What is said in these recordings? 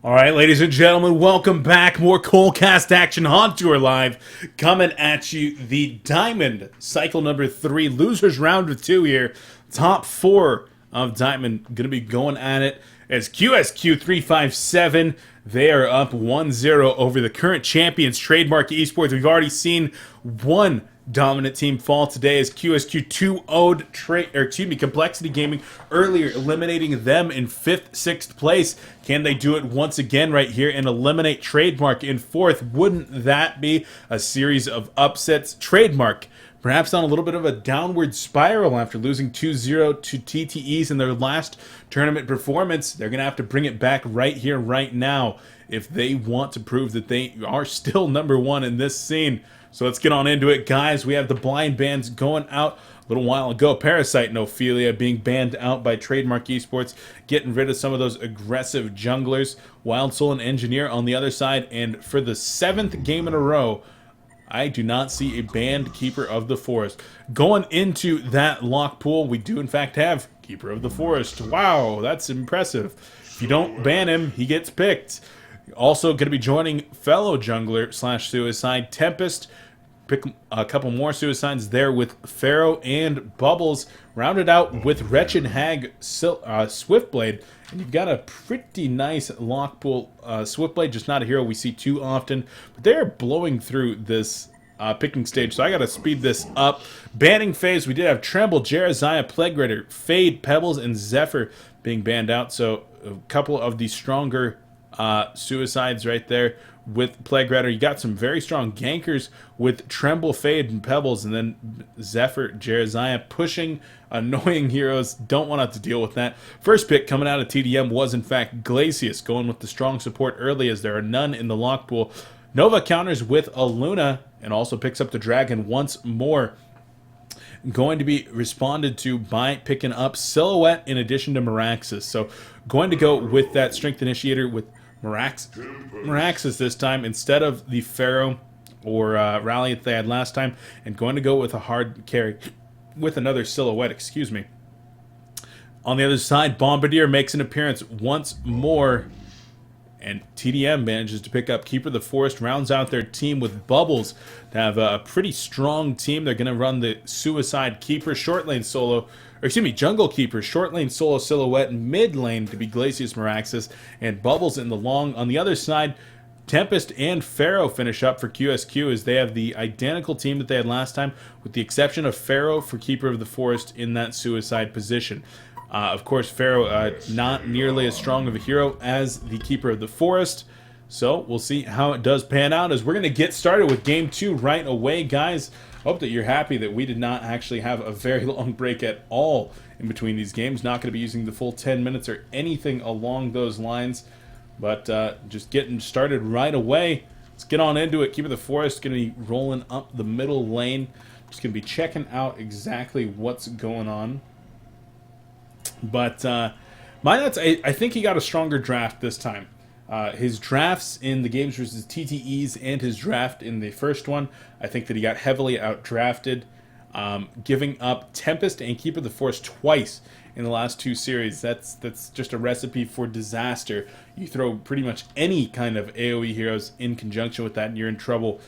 All right, ladies and gentlemen, welcome back. More coLcast action, HoN Tour Live, coming at you. The Diamond cycle number 3, losers round of 2 here. Top 4 of Diamond going to be going at it as QsQ 357. They are up 1-0 over the current champions, Trademark eSports. We've already seen one dominant team fall today as QsQ 2-0'd Complexity Gaming earlier, eliminating them in 5th, 6th place. Can they do it once again right here and eliminate Trademark in 4th? Wouldn't that be a series of upsets? Trademark perhaps on a little bit of a downward spiral after losing 2-0 to TTEs in their last tournament performance. They're going to have to bring it back right here, right now, if they want to prove that they are still number 1 in this scene. So let's get on into it, guys. We have the blind bans going out a little while ago. Parasite and Ophelia being banned out by Trademark eSports, getting rid of some of those aggressive junglers. Wild Soul and Engineer on the other side. And for the 7th game in a row, I do not see a banned Keeper of the Forest. Going into that lock pool, we do in fact have Keeper of the Forest. Wow, that's impressive. If you don't ban him, he gets picked. Also going to be joining fellow jungler / suicide Tempest. Pick a couple more suicides there with Pharaoh and Bubbles. Rounded out with Wretched Hag, Swiftblade. And you've got a pretty nice lock pool. Swiftblade, just not a hero we see too often. But they're blowing through this picking stage, so I got to speed this up. Banning phase, we did have Tremble, Jeraziah, Plague Rider, Fade, Pebbles, and Zephyr being banned out. So a couple of the stronger suicides right there with Plague Rider. You got some very strong gankers with Tremble, Fade, and Pebbles, and then Zephyr, Jeraziah pushing annoying heroes. Don't want to have to deal with that. First pick coming out of tdM was in fact Glacius, going with the strong support early as there are none in the lock pool. Nova counters with a Luna and also picks up the Dragon once more. Going to be responded to by picking up Silhouette in addition to Meraxes. So going to go with that Strength Initiator with Meraxes this time instead of the Pharaoh or Rally that they had last time, and going to go with a hard carry with another Silhouette, excuse me. On the other side, Bombardier makes an appearance once more, and tdM manages to pick up Keeper of the Forest, rounds out their team with Bubbles to have a pretty strong team. They're going to run the Suicide Keeper, short lane solo, or excuse me, Jungle Keeper, short lane solo Silhouette, and mid lane to be Glacius, Meraxes, and Bubbles in the long. On the other side, Tempest and Pharaoh finish up for QsQ as they have the identical team that they had last time, with the exception of Pharaoh for Keeper of the Forest in that Suicide position. Of course, Pharaoh not nearly as strong of a hero as the Keeper of the Forest. So we'll see how it does pan out as we're going to get started with Game 2 right away, guys. Hope that you're happy that we did not actually have a very long break at all in between these games. Not going to be using the full 10 minutes or anything along those lines. But just getting started right away. Let's get on into it. Keeper of the Forest going to be rolling up the middle lane. Just going to be checking out exactly what's going on. But I think he got a stronger draft this time. His drafts in the games versus TTEs and his draft in the first one, I think that he got heavily outdrafted, giving up Tempest and Keeper of the Forest twice in the last 2 series. That's just a recipe for disaster. You throw pretty much any kind of AoE heroes in conjunction with that and you're in trouble.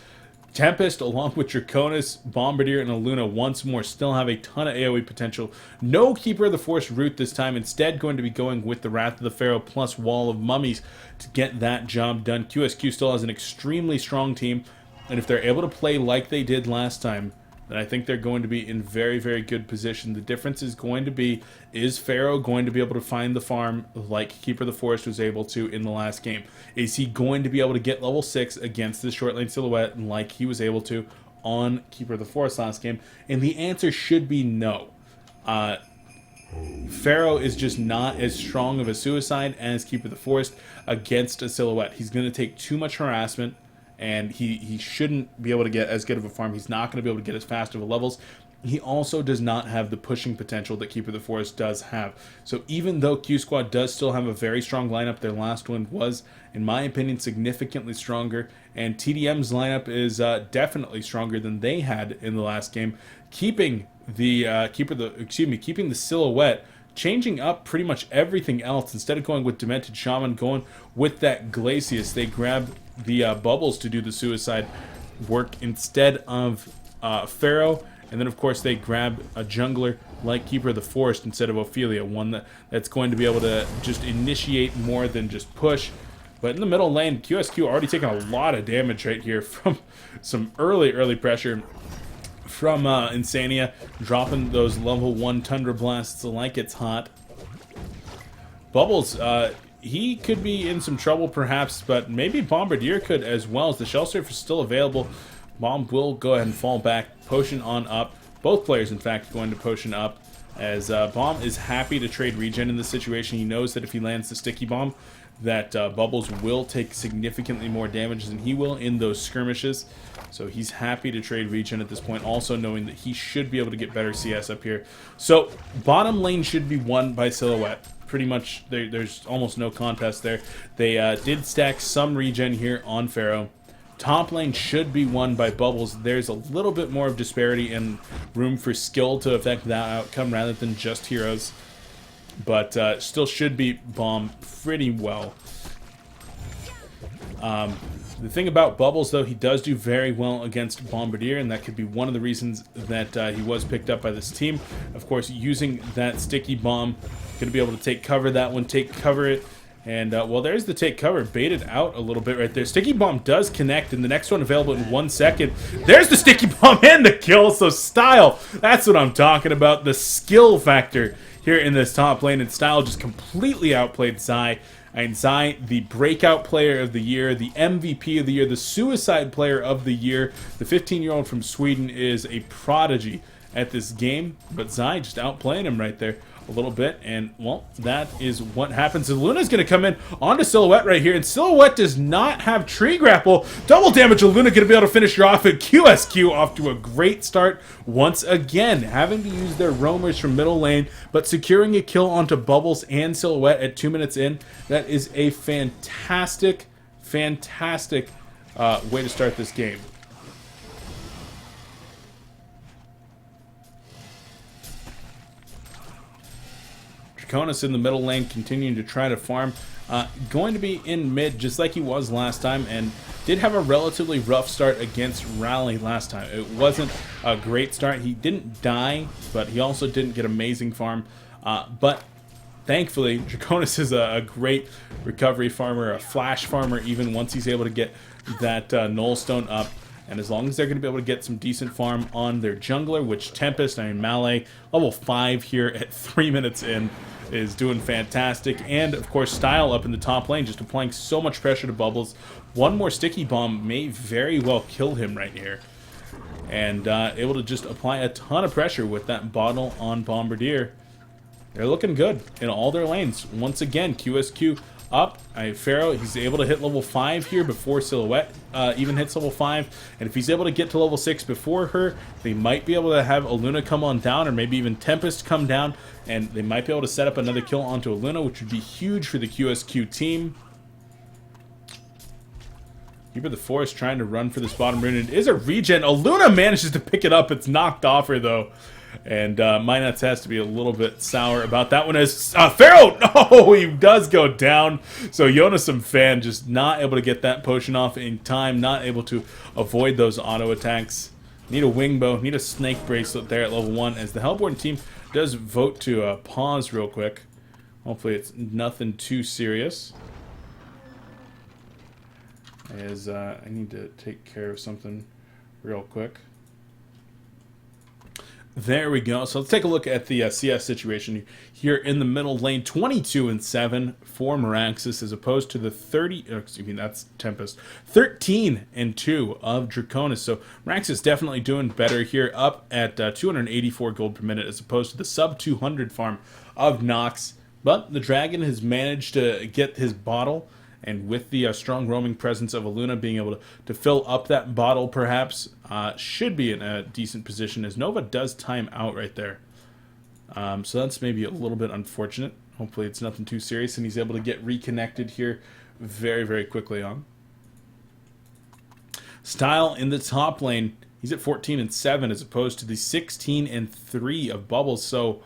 Tempest, along with Draconis, Bombardier, and Aluna once more still have a ton of AoE potential. No Keeper of the Forest route this time. Instead, going to be going with the Wrath of the Pharaoh plus Wall of Mummies to get that job done. QsQ still has an extremely strong team, and if they're able to play like they did last time, then I think they're going to be in very, very good position. The difference is going to be, is Pharaoh going to be able to find the farm like Keeper of the Forest was able to in the last game? Is he going to be able to get level 6 against the short lane Silhouette like he was able to on Keeper of the Forest last game? And the answer should be no. Pharaoh is just not as strong of a suicide as Keeper of the Forest against a Silhouette. He's going to take too much harassment, and he shouldn't be able to get as good of a farm. He's not going to be able to get as fast of a levels. He also does not have the pushing potential that Keeper of the Forest does have. So even though Q Squad does still have a very strong lineup, their last one was, in my opinion, significantly stronger, and tdM's lineup is definitely stronger than they had in the last game, keeping the keeping the Silhouette changing up pretty much everything else. Instead of going with Demented Shaman, going with that Glacius, they grab the Bubbles to do the suicide work instead of Pharaoh. And then, of course, they grab a jungler like Keeper of the Forest instead of Ophelia, one that's going to be able to just initiate more than just push. But in the middle lane, QsQ already taking a lot of damage right here from some early pressure from Insania, dropping those level 1 Tundra Blasts like it's hot. Bubbles, he could be in some trouble perhaps, but maybe Bombardier could as well, as the Shell Surf is still available. Bomb will go ahead and fall back, potion on up. Both players, in fact, going to potion up, as Bomb is happy to trade regen in this situation. He knows that if he lands the sticky bomb, that Bubbles will take significantly more damage than he will in those skirmishes. So he's happy to trade regen at this point, also knowing that he should be able to get better CS up here. So bottom lane should be won by Silhouette. Pretty much, there's almost no contest there. They did stack some regen here on Pharaoh. Top lane should be won by Bubbles. There's a little bit more of disparity and room for skill to affect that outcome rather than just heroes. But still should be Bomb pretty well. The thing about Bubbles, though, he does do very well against Bombardier, and that could be one of the reasons that he was picked up by this team. Of course, using that sticky bomb, going to be able to take cover that one, take cover it. And, well, there's the take cover, baited out a little bit right there. Sticky Bomb does connect, and the next one available in 1 second. There's the Sticky Bomb and the kill, so Style, that's what I'm talking about. The skill factor here in this top lane, and Style just completely outplayed Zai. And Zai, the breakout player of the year, the MVP of the year, the suicide player of the year. The 15-year-old from Sweden is a prodigy at this game, but Zai just outplaying him right there a little bit, and well, that is what happens. And Luna's going to come in onto Silhouette right here, and Silhouette does not have tree grapple. Double damage of Luna going to be able to finish her off, and QsQ off to a great start once again, having to use their roamers from middle lane, but securing a kill onto Bubbles and Silhouette at 2 minutes in. That is a fantastic way to start this game. Draconis in the middle lane, continuing to try to farm. Going to be in mid, just like he was last time, and did have a relatively rough start against Rally last time. It wasn't a great start. He didn't die, but he also didn't get amazing farm. But thankfully, Draconis is a great recovery farmer, a flash farmer, even once he's able to get that Null Stone up. And as long as they're going to be able to get some decent farm on their jungler, which Tempest, Malay, level 5 here at 3 minutes in, is doing fantastic. And, of course, Style up in the top lane, just applying so much pressure to Bubbles. One more sticky bomb may very well kill him right here. And able to just apply a ton of pressure with that bottle on Bombardier. They're looking good in all their lanes. Once again, QsQ up. Pharaoh, he's able to hit level 5 here before Silhouette even hits level 5. And if he's able to get to level 6 before her, they might be able to have Aluna come on down, or maybe even Tempest come down, and they might be able to set up another kill onto Aluna, which would be huge for the QsQ team. Keeper of the Forest trying to run for this bottom rune. It is a regen. Aluna manages to pick it up. It's knocked off her, though. And Minets has to be a little bit sour about that one, as Pharaoh, no, he does go down. So Yonasom fan just not able to get that potion off in time, not able to avoid those auto attacks. Need a wing bow, need a snake bracelet there at level 1, as the Hellborn team does vote to pause real quick. Hopefully it's nothing too serious. As I need to take care of something real quick. There we go. So let's take a look at the CS situation here in the middle lane. 22-7 for Meraxis, as opposed to the 13-2 of Draconis. So Meraxis definitely doing better here, up at 284 gold per minute, as opposed to the sub 200 farm of Nox. But the Dragon has managed to get his bottle, and with the strong roaming presence of Aluna being able to fill up that bottle, perhaps, should be in a decent position, as Nova does time out right there. So that's maybe a little bit unfortunate. Hopefully it's nothing too serious, and he's able to get reconnected here very, very quickly on. Style in the top lane, he's at 14-7, as opposed to the 16-3 of Bubbles. So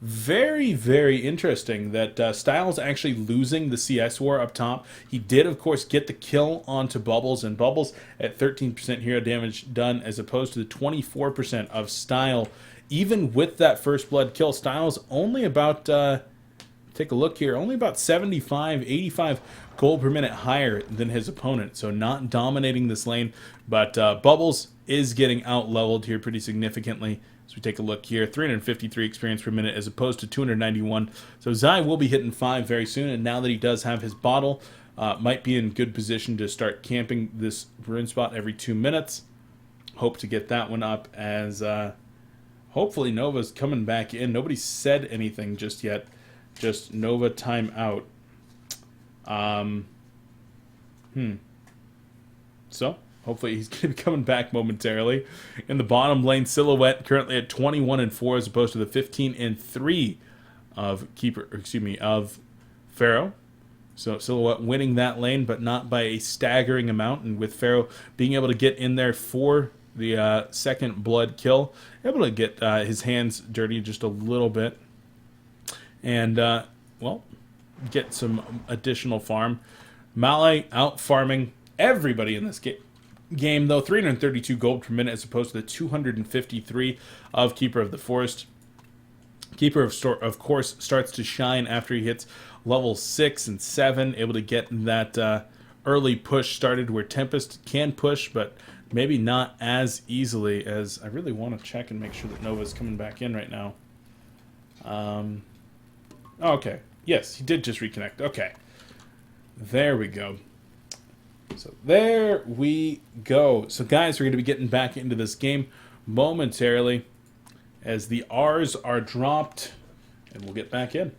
very, very interesting that Styles actually losing the CS war up top. He did, of course, get the kill onto Bubbles, and Bubbles at 13% hero damage done as opposed to the 24% of Style. Even with that first blood kill, Styles only about, take a look here, only about 75, 85 gold per minute higher than his opponent. So not dominating this lane, but Bubbles is getting out-leveled here pretty significantly. So we take a look here, 353 experience per minute as opposed to 291. So Zai will be hitting 5 very soon, and now that he does have his bottle, might be in good position to start camping this rune spot every 2 minutes. Hope to get that one up as hopefully Nova's coming back in. Nobody said anything just yet. Just Nova timeout. So hopefully he's going to be coming back momentarily. In the bottom lane, Silhouette currently at 21-4 as opposed to the 15-3 of of Pharaoh. So Silhouette winning that lane, but not by a staggering amount. And with Pharaoh being able to get in there for the second blood kill, able to get his hands dirty just a little bit. And, well, get some additional farm. Malay out farming everybody in this game, though. 332 gold per minute as opposed to the 253 of Keeper of the Forest. Keeper of course starts to shine after he hits level 6 and 7, able to get that early push started where Tempest can push, but maybe not as easily as I really want to check and make sure that Nova's coming back in right now. Okay. Yes, he did just reconnect. Okay. There we go. So there we go. So guys, we're going to be getting back into this game momentarily as the R's are dropped, and we'll get back in.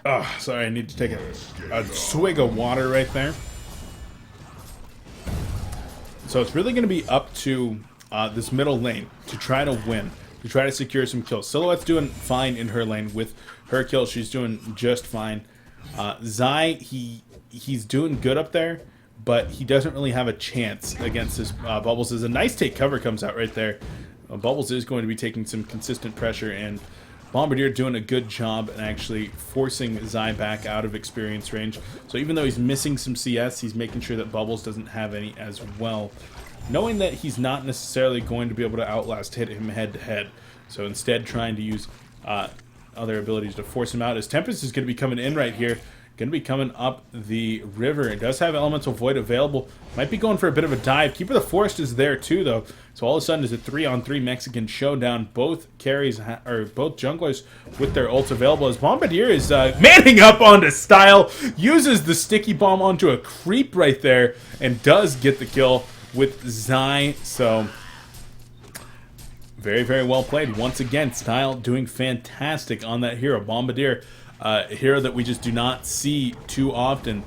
Oh, sorry, I need to take a swig of water right there. So it's really going to be up to this middle lane to try to win, to try to secure some kills. Silhouette's doing fine in her lane with her kills. She's doing just fine. Zai, he's doing good up there, but he doesn't really have a chance against this. Bubbles is a nice take cover comes out right there. Bubbles is going to be taking some consistent pressure, and Bombardier doing a good job and actually forcing Zai back out of experience range. So even though he's missing some CS, he's making sure that Bubbles doesn't have any as well, knowing that he's not necessarily going to be able to hit him head to head. So instead trying to use other abilities to force him out, as Tempest is going to be coming in right here, going to be coming up the river. It does have Elemental Void available, might be going for a bit of a dive. Keeper of the Forest is there too though, so all of a sudden it's a 3-on-3 Mexican showdown. Both carries, or both junglers with their ults available, as Bombardier is manning up onto Style, uses the sticky bomb onto a creep right there, and does get the kill with Zai. So very, very well played. Once again, Style doing fantastic on that hero. Bombardier, a hero that we just do not see too often,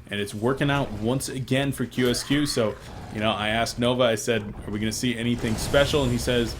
and it's working out once again for QsQ. So, you know, I asked Nova, I said, are we going to see anything special? And he says,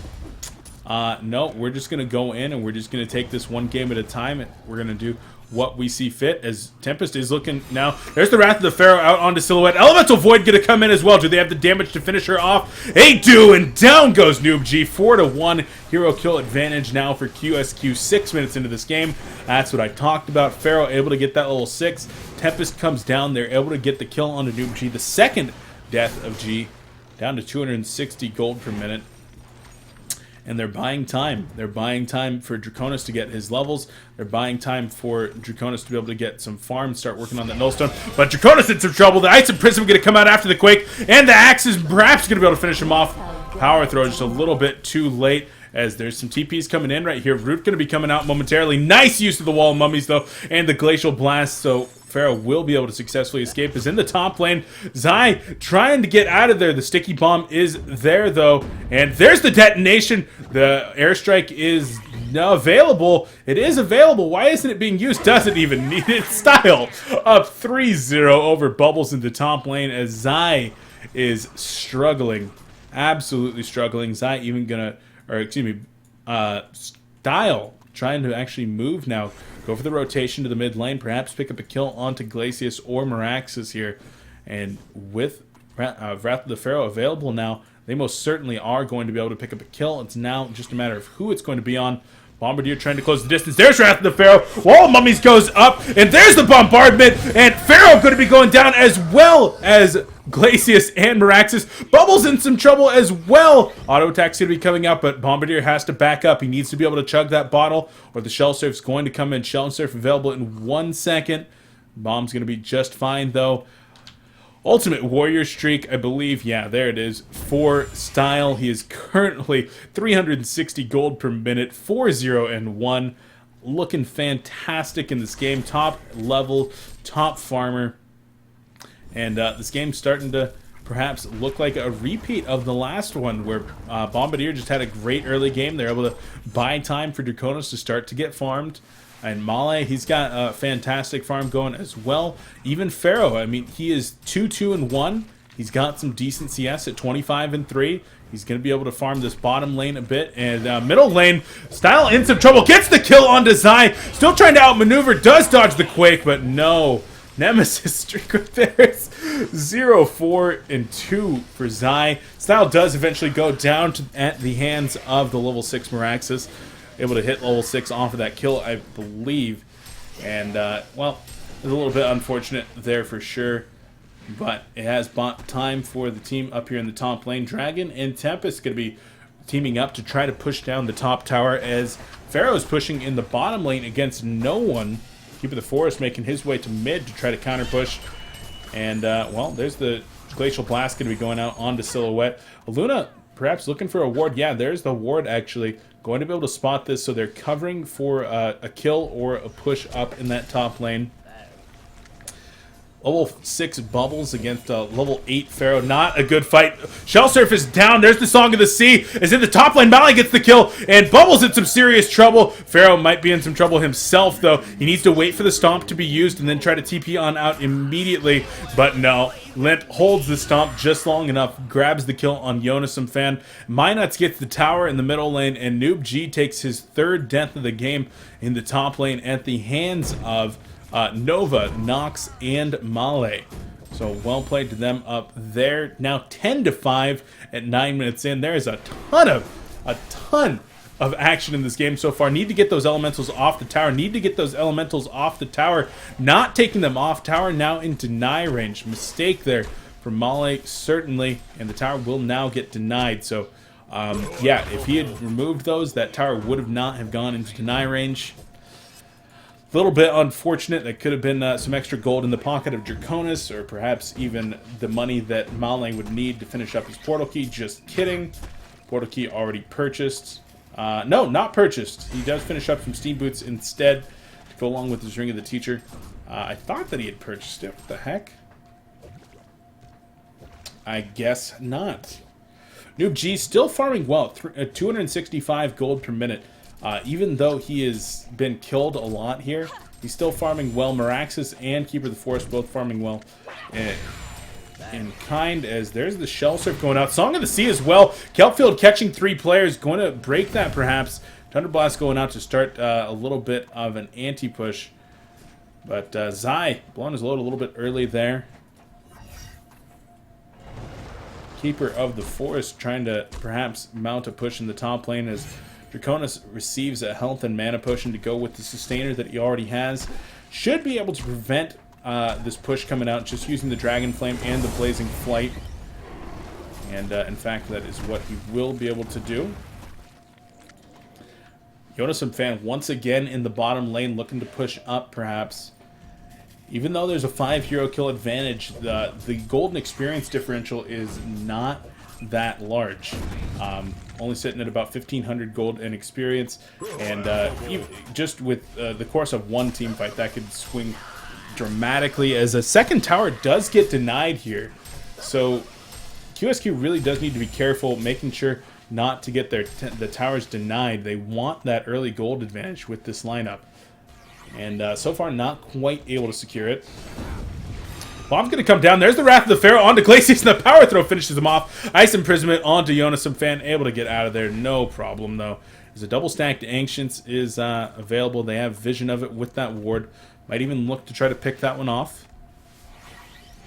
no, we're just going to go in and we're just going to take this one game at a time, and we're going to do what we see fit, as Tempest is looking now. There's the Wrath of the Pharaoh out onto Silhouette. Elemental Void going to come in as well. Do they have the damage to finish her off? They do, and down goes Noob G. 4-1 hero kill advantage now for QsQ 6 minutes into this game. That's what I talked about. Pharaoh able to get that level 6. Tempest comes down. They're able to get the kill onto Noob G. The second death of G, down to 260 gold per minute. And they're buying time. They're buying time for Draconis to get his levels. They're buying time for Draconis to be able to get some farm, start working on that Nullstone. But Draconis in some trouble. The Ice and Prism going to come out after the Quake, and the Axe is perhaps going to be able to finish him off. Power throw just a little bit too late, as there's some TPs coming in right here. Root going to be coming out momentarily. Nice use of the Wall of Mummies, though, and the Glacial Blast, so Pharaoh will be able to successfully escape. Is in the top lane. Zai trying to get out of there. The sticky bomb is there, though, and there's the detonation. The airstrike is available. It is available. Why isn't it being used? Doesn't even need it. Style up 3-0 over Bubbles in the top lane, as Zai is struggling, absolutely struggling. Zai even gonna, or excuse me, Style trying to actually move now. Go for the rotation to the mid lane, perhaps pick up a kill onto Glacius or Meraxes here. And with Wrath of the Pharaoh available now, they most certainly are going to be able to pick up a kill. It's now just a matter of who it's going to be on. Bombardier trying to close the distance. There's Wrath of the Pharaoh. Wall of Mummies goes up, and there's the bombardment, and Pharaoh going to be going down as well as Glacius and Meraxis. Bubbles in some trouble as well. Auto attack's going to be coming out, but Bombardier has to back up. He needs to be able to chug that bottle, or the Shell Surf's going to come in. Shell Surf available in 1 second. Bomb's going to be just fine, though. Ultimate Warrior Streak, I believe, yeah, there it is, for Style. He is currently 360 gold per minute, 4-0-1. Looking fantastic in this game. Top level, top farmer. And this game's starting to perhaps look like a repeat of the last one, where Bombardier just had a great early game. They're able to buy time for Draconis to start to get farmed. And Male, he's got a fantastic farm going as well. Even Pharaoh, I mean, he is 2-2-1. He's got some decent CS at 25-3. He's going to be able to farm this bottom lane a bit. And middle lane, Style in some trouble. Gets the kill on Zai. Still trying to outmaneuver. Does dodge the Quake, but no. Nemesis streak with theirs. 0-4-2 for Zai. Style does eventually go down at the hands of the level 6 Meraxis. Able to hit level 6 off of that kill, I believe. And, well, it's a little bit unfortunate there for sure. But it has bought time for the team up here in the top lane. Dragon and Tempest going to be teaming up to try to push down the top tower, as Pharaoh is pushing in the bottom lane against no one. Keeper the Forest making his way to mid to try to counter push. And, well, there's the Glacial Blast going to be going out onto Silhouette. Luna perhaps looking for a ward. Yeah, there's the ward actually. Going to be able to spot this, so they're covering for a kill or a push up in that top lane. Level 6 Bubbles against level 8 Pharaoh. Not a good fight. Shell Surf is down. There's the Song of the Sea. Is in the top lane. Mali gets the kill, and Bubbles in some serious trouble. Pharaoh might be in some trouble himself, though. He needs to wait for the Stomp to be used and then try to TP on out immediately. But no. Limp holds the Stomp just long enough, grabs the kill on Yonisum Fan. Minuts gets the tower in the middle lane, and Noob G takes his 3rd death of the game in the top lane at the hands of Nova, Nox, and Male. So well played to them up there. Now 10-5 at 9 minutes in. There is a ton of action in this game so far. Need to get those elementals off the tower. Not taking them off tower. Now in deny range. Mistake there for Male, certainly. And the tower will now get denied. So, yeah, if he had removed those, that tower would have not have gone into deny range. A little bit unfortunate. That could have been some extra gold in the pocket of Draconis, or perhaps even the money that Male would need to finish up his portal key. Just kidding. Portal key already purchased. No, not purchased. He does finish up some Steam Boots instead to go along with his Ring of the Teacher. I thought that he had purchased it. What the heck? I guess not. Noob G still farming well. 265 gold per minute. Even though he has been killed a lot here, he's still farming well. Meraxis and Keeper of the Forest both farming well. In kind, as there's the Shell Surf going out. Song of the Sea as well. Kelpfield catching 3 players. Going to break that perhaps. Thunderblast going out to start a little bit of an anti-push. But Zai blowing his load a little bit early there. Keeper of the Forest trying to perhaps mount a push in the top lane as Draconis receives a health and mana potion to go with the sustainer that he already has. Should be able to prevent this push coming out just using the Dragon Flame and the Blazing Flight. And in fact, that is what he will be able to do. Yonisum Fan once again in the bottom lane looking to push up perhaps. Even though there's a 5 hero kill advantage, the golden experience differential is not that large. Only sitting at about 1,500 gold and experience, and just with the course of one team fight, that could swing dramatically, as a second tower does get denied here. So QsQ really does need to be careful, making sure not to get the towers denied. They want that early gold advantage with this lineup, and so far not quite able to secure it. Bomb's going to come down. There's the Wrath of the Pharaoh onto Glacius, and the Power Throw finishes him off. Ice Imprisonment onto Yonisum Fan, able to get out of there. No problem, though. As a double stacked Ancients is available. They have vision of it with that ward. Might even look to try to pick that one off.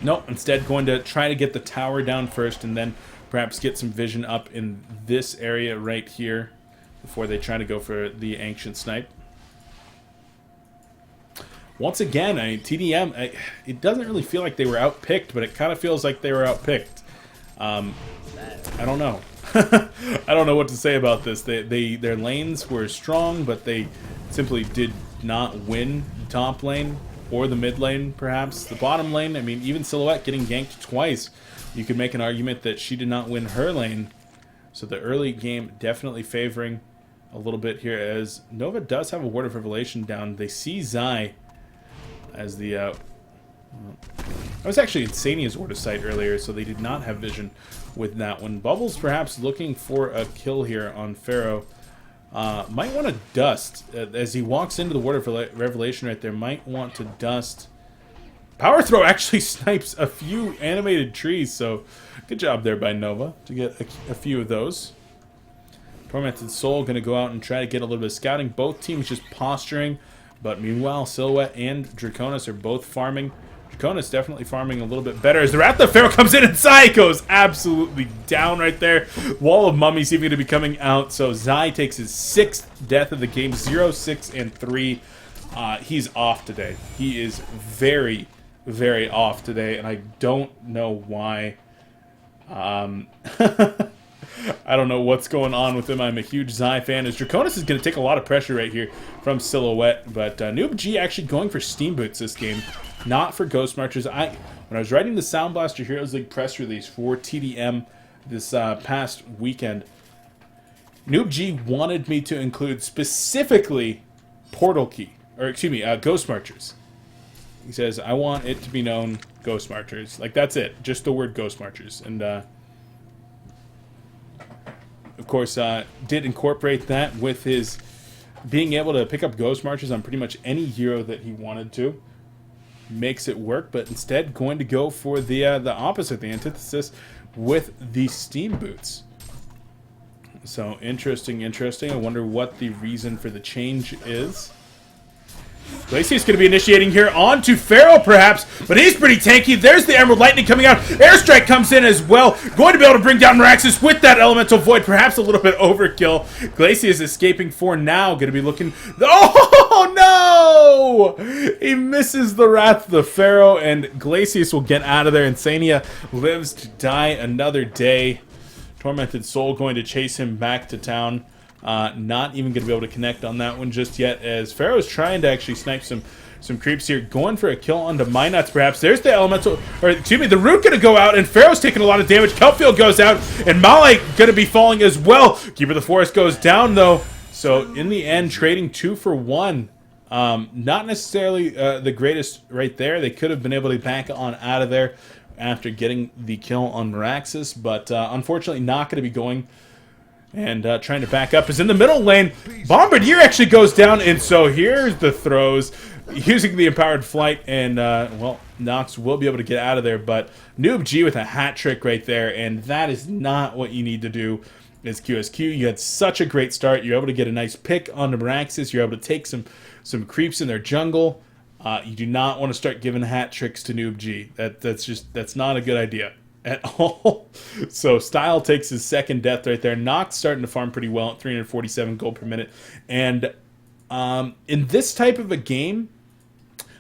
Nope, instead going to try to get the tower down first, and then perhaps get some vision up in this area right here before they try to go for the Ancient Snipe. Once again, tdM, it doesn't really feel like they were outpicked, but it kind of feels like they were outpicked. I don't know. I don't know what to say about this. Their lanes were strong, but they simply did not win the top lane or the mid lane, perhaps. The bottom lane, I mean, even Silhouette getting ganked twice, you could make an argument that she did not win her lane. So the early game definitely favoring a little bit here, as Nova does have a Word of Revelation down. They see Zai as the... I was actually in Sania's Word of Sight earlier, so they did not have vision with that one. Bubbles perhaps looking for a kill here on Pharaoh. Might want to dust. As he walks into the Word of Revelation right there, might want to dust. Power Throw actually snipes a few animated trees, so good job there by Nova to get a few of those. Tormented Soul going to go out and try to get a little bit of scouting. Both teams just posturing, but meanwhile, Silhouette and Draconis are both farming. Draconis definitely farming a little bit better as the Wrath of Pharaoh comes in, and Zai goes absolutely down right there. Wall of Mummies even going to be coming out, so Zai takes his 6th death of the game, 0, 6, and 3. He's off today. He is very, very off today, and I don't know why. I don't know what's going on with him. I'm a huge Zai fan, as Draconis is going to take a lot of pressure right here from Silhouette, but Noob G actually going for Steam Boots this game, not for Ghost Marchers. When I was writing the Sound Blaster Heroes League press release for tdM this past weekend, Noob G wanted me to include specifically Portal Key, or excuse me, Ghost Marchers. He says, I want it to be known Ghost Marchers. Like, that's it. Just the word Ghost Marchers. And, of course, did incorporate that with his being able to pick up Ghost Marchers on pretty much any hero that he wanted to. Makes it work, but instead going to go for the opposite, the antithesis, with the Steam Boots. So, interesting. I wonder what the reason for the change is. Glacius going to be initiating here onto Pharaoh, perhaps, but he's pretty tanky. There's the Emerald Lightning coming out. Airstrike comes in as well. Going to be able to bring down Meraxis with that Elemental Void. Perhaps a little bit overkill. Glacius escaping for now. Going to be looking... Oh, no! He misses the Wrath of the Pharaoh, and Glacius will get out of there. Insania lives to die another day. Tormented Soul going to chase him back to town. Not even going to be able to connect on that one just yet, as Pharaoh's trying to actually snipe some creeps here, going for a kill onto Minots perhaps. There's the Elemental, or excuse me, the Root going to go out, and Pharaoh's taking a lot of damage. Kelpfield goes out, and Malay going to be falling as well. Keeper of the Forest goes down, though. So, in the end, trading 2 for 1. Not necessarily the greatest right there. They could have been able to back on out of there after getting the kill on Meraxis, but unfortunately not going to be going. And trying to back up is in the middle lane. Bombardier actually goes down, and so here's the throws. Using the Empowered Flight, and, well, Nox will be able to get out of there, but Noob G with a hat trick right there, and that is not what you need to do as QsQ. You had such a great start. You're able to get a nice pick on the Meraxis. You're able to take some creeps in their jungle. You do not want to start giving hat tricks to Noob G. That's not a good idea at all. So Style takes his 2nd death right there. Nox starting to farm pretty well at 347 gold per minute. And in this type of a game,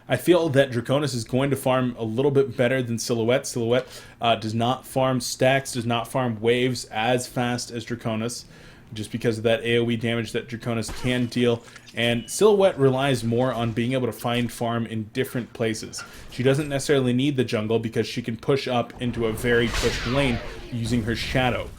I feel that Draconis is going to farm a little bit better than Silhouette. Silhouette does not farm stacks, does not farm waves as fast as Draconis, just because of that AoE damage that Draconis can deal. And Silhouette relies more on being able to find farm in different places. She doesn't necessarily need the jungle because she can push up into a very pushed lane using her shadow.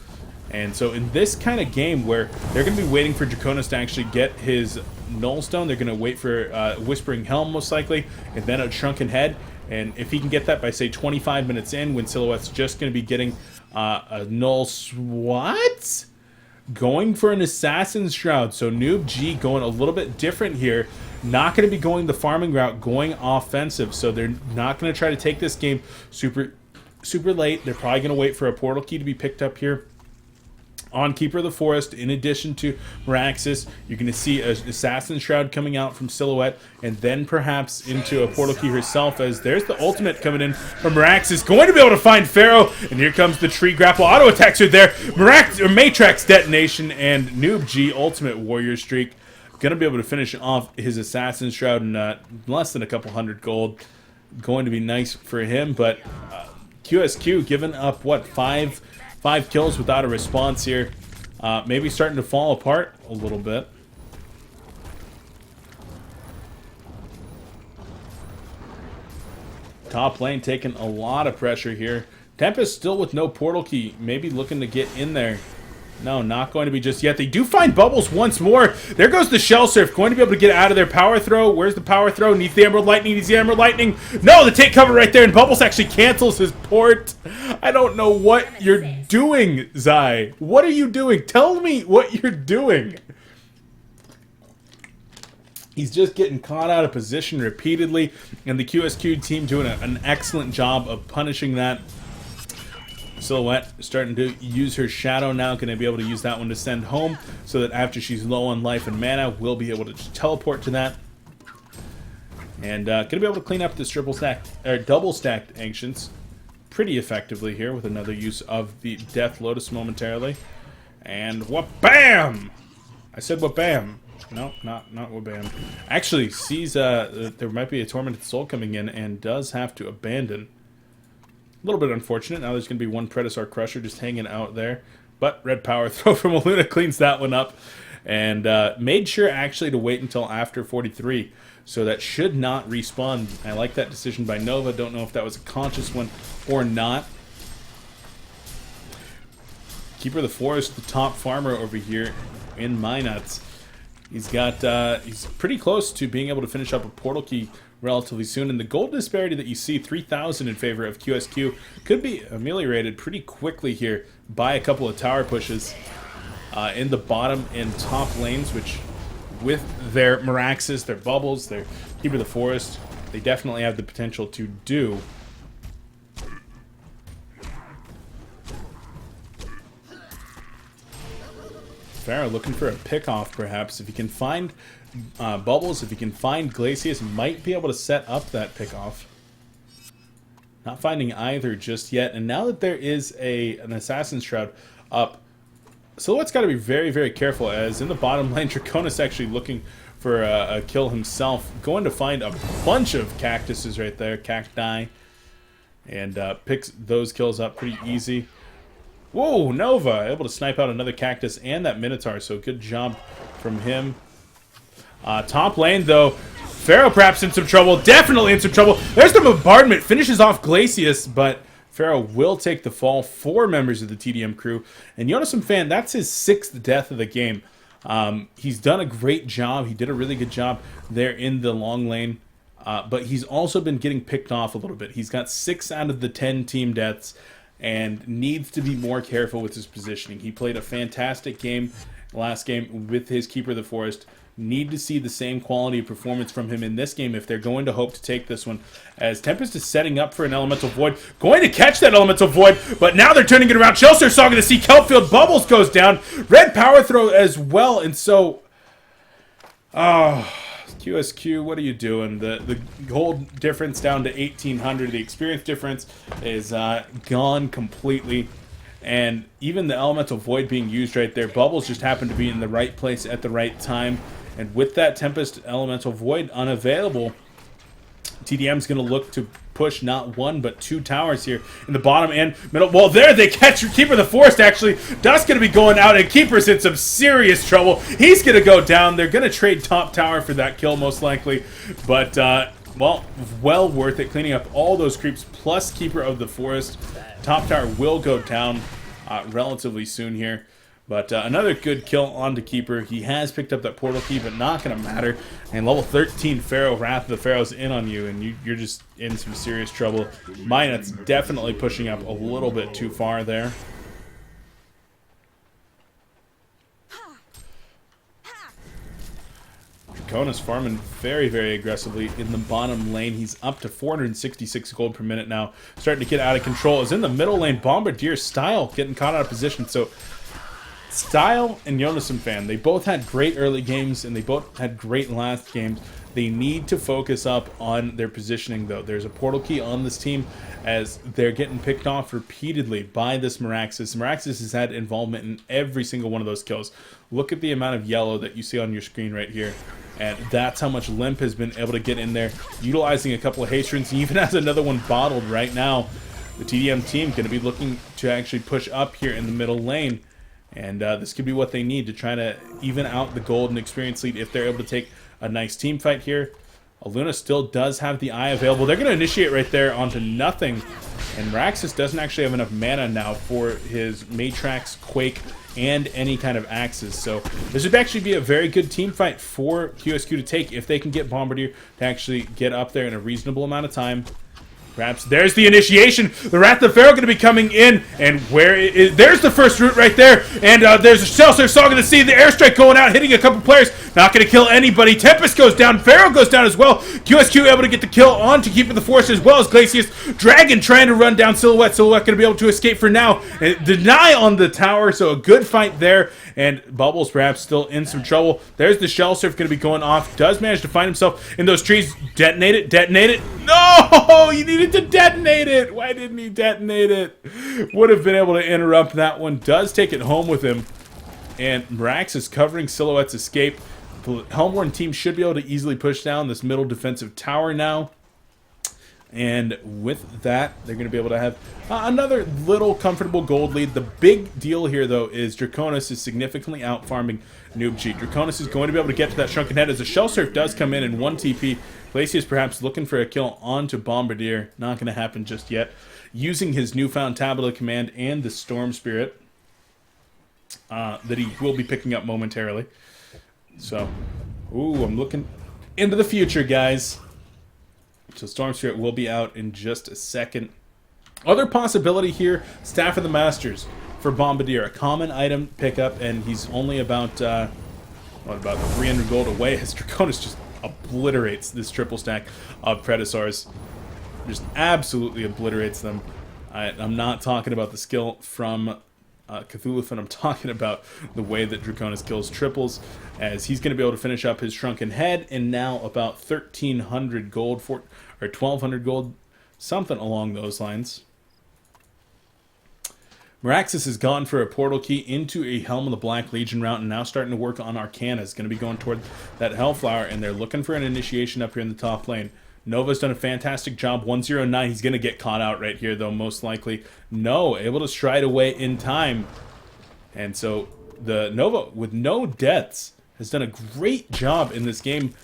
And so in this kind of game where they're going to be waiting for Draconis to actually get his Nullstone, they're going to wait for Whispering Helm most likely, and then a Shrunken Head. And if he can get that by, say, 25 minutes in, when Silhouette's just going to be getting a Null... What? Going for an Assassin's Shroud. So Noob G going a little bit different here. Not going to be going the farming route, going offensive. So they're not going to try to take this game super late. They're probably going to wait for a Portal Key to be picked up here on Keeper of the Forest, in addition to Meraxis, you're going to see an Assassin Shroud coming out from Silhouette, and then perhaps into a Portal Key herself, as there's the ultimate coming in from Meraxis. Going to be able to find Pharaoh, and here comes the Tree Grapple. Auto attacks are there. Matrax Detonation and Noob G Ultimate Warrior Streak. Going to be able to finish off his Assassin Shroud in less than a couple hundred gold. Going to be nice for him, but QsQ giving up, what, five kills without a response here. Maybe starting to fall apart a little bit. Top lane taking a lot of pressure here. Tempest still with no portal key. Maybe looking to get in there. No, not going to be just yet. They do find Bubbles once more. There goes the Shell Surf. Going to be able to get out of their power throw. Where's the power throw? Needs the Emerald Lightning. Needs the Emerald Lightning. No, the take cover right there. And Bubbles actually cancels his port. I don't know what you're doing, Zai. What are you doing? Tell me what you're doing. He's just getting caught out of position repeatedly. And the QsQ team doing an excellent job of punishing that. Silhouette starting to use her shadow now, going to be able to use that one to send home, so that after she's low on life and mana, we'll be able to just teleport to that. And going to be able to clean up this double stacked Ancients pretty effectively here with another use of the Death Lotus momentarily. And wha-bam! I said wha-bam. No, not wha-bam. Actually sees there might be a Tormented Soul coming in and does have to abandon. A little bit unfortunate. Now there's going to be one Predasaur Crusher just hanging out there. But red power throw from Aluna cleans that one up. And made sure actually to wait until after 43. So that should not respawn. I like that decision by Nova. Don't know if that was a conscious one or not. Keeper of the Forest, the top farmer over here in Minuts. He's got, he's pretty close to being able to finish up a Portal Key relatively soon, and the gold disparity that you see, 3,000 in favor of QsQ, could be ameliorated pretty quickly here by a couple of tower pushes in the bottom and top lanes, which with their Meraxis, their Bubbles, their Keeper of the Forest, they definitely have the potential to do. Pharaoh looking for a pick-off, perhaps. If he can find Bubbles, if he can find Glacius, might be able to set up that pick-off. Not finding either just yet. And now that there is an Assassin's Shroud up, Silhouette's got to be very, very careful, as in the bottom lane, Draconis actually looking for a kill himself. Going to find a bunch of cactuses right there, cacti, and picks those kills up pretty easy. Whoa, Nova, able to snipe out another cactus and that Minotaur, so good job from him. Top lane, though, Pharaoh perhaps in some trouble, definitely in some trouble. There's the bombardment, finishes off Glacius, but Pharaoh will take the fall. 4 members of the tdM crew. And Yonasom Fan, that's his 6th death of the game. He's done a great job. He did a really good job there in the long lane. But he's also been getting picked off a little bit. He's got 6 out of the 10 team deaths and needs to be more careful with his positioning. He played a fantastic game last game with his Keeper of the Forest. Need to see the same quality of performance from him in this game if they're going to hope to take this one, as Tempest is setting up for an Elemental Void. Going to catch that Elemental Void, but now they're turning it around. Chelsea Saga to see Kelpfield. Bubbles goes down. Red power throw as well, and so... QsQ, what are you doing? The gold difference down to 1,800. The experience difference is gone completely. And even the Elemental Void being used right there, Bubbles just happened to be in the right place at the right time. And with that Tempest Elemental Void unavailable, tdM's going to look to push not 1 but 2 towers here in the bottom and middle. Well, there they catch Keeper of the Forest, actually. Dust going to be going out, and Keeper's in some serious trouble. He's going to go down. They're going to trade top tower for that kill, most likely. But, well worth it. Cleaning up all those creeps, plus Keeper of the Forest. Top tower will go down relatively soon here. But another good kill onto Keeper. He has picked up that portal key, but not going to matter. And level 13 Pharaoh, Wrath of the Pharaoh's in on you, and you're just in some serious trouble. Minot's definitely pushing up a little bit too far there. Draconis farming very, very aggressively in the bottom lane. He's up to 466 gold per minute now. Starting to get out of control. Is in the middle lane. Bombardier style getting caught out of position. So Style and Jonasen Fan, they both had great early games, and they both had great last games. They need to focus up on their positioning, though. There's a portal key on this team as they're getting picked off repeatedly by this Meraxis. Meraxis has had involvement in every single one of those kills. Look at the amount of yellow that you see on your screen right here. And that's how much Limp has been able to get in there, utilizing a couple of hastrons. He even has another one bottled right now. The tdM team going to be looking to actually push up here in the middle lane. And this could be what they need to try to even out the gold and experience lead if they're able to take a nice team fight here. Aluna still does have the eye available. They're going to initiate right there onto nothing. And Meraxis doesn't actually have enough mana now for his Matrax, Quake, and any kind of axes. So this would actually be a very good team fight for QsQ to take if they can get Bombardier to actually get up there in a reasonable amount of time. Perhaps there's the initiation. The Wrath of Pharaoh going to be coming in, and there's the first route right there. And there's a Shell Surf Saw going to see the airstrike going out, hitting a couple players. Not going to kill anybody. Tempest goes down. Pharaoh goes down as well. QsQ able to get the kill on to keep the force as well as Glacius. Dragon trying to run down Silhouette. Silhouette going to be able to escape for now. And deny on the tower, so a good fight there. And Bubbles perhaps still in some trouble. There's the Shell Surf going to be going off. Does manage to find himself in those trees. Detonate it. Detonate it. No! You needed to detonate it. Why didn't he detonate it? Would have been able to interrupt that one. Does take it home with him. And Merax is covering Silhouette's escape. The Helmborn team should be able to easily push down this middle defensive tower now. And with that, they're going to be able to have another little comfortable gold lead. The big deal here, though, is Draconis is significantly out-farming Noob Cheat. Draconis is going to be able to get to that Shrunken Head as a Shell Surf does come in 1 TP. Glacius perhaps looking for a kill onto Bombardier. Not going to happen just yet. Using his newfound Tablet of Command and the Storm Spirit that he will be picking up momentarily. So, ooh, I'm looking into the future, guys. So Storm Spirit will be out in just a second. Other possibility here, Staff of the Masters for Bombardier. A common item pickup, and he's only about, about 300 gold away as Draconis just obliterates this triple stack of Predasaurs. Just absolutely obliterates them. I'm not talking about the skill from Cthulhu, I'm talking about the way that Draconis kills triples, as he's going to be able to finish up his Shrunken Head, and now about 1,300 gold, or 1,200 gold, something along those lines. Meraxis has gone for a portal key into a Helm of the Black Legion route, and now starting to work on Arcana. Is going to be going toward that Hellflower, and they're looking for an initiation up here in the top lane. Nova's done a fantastic job. 109. He's going to get caught out right here, though, most likely. No, able to stride away in time. And so the Nova, with no deaths, has done a great job in this game,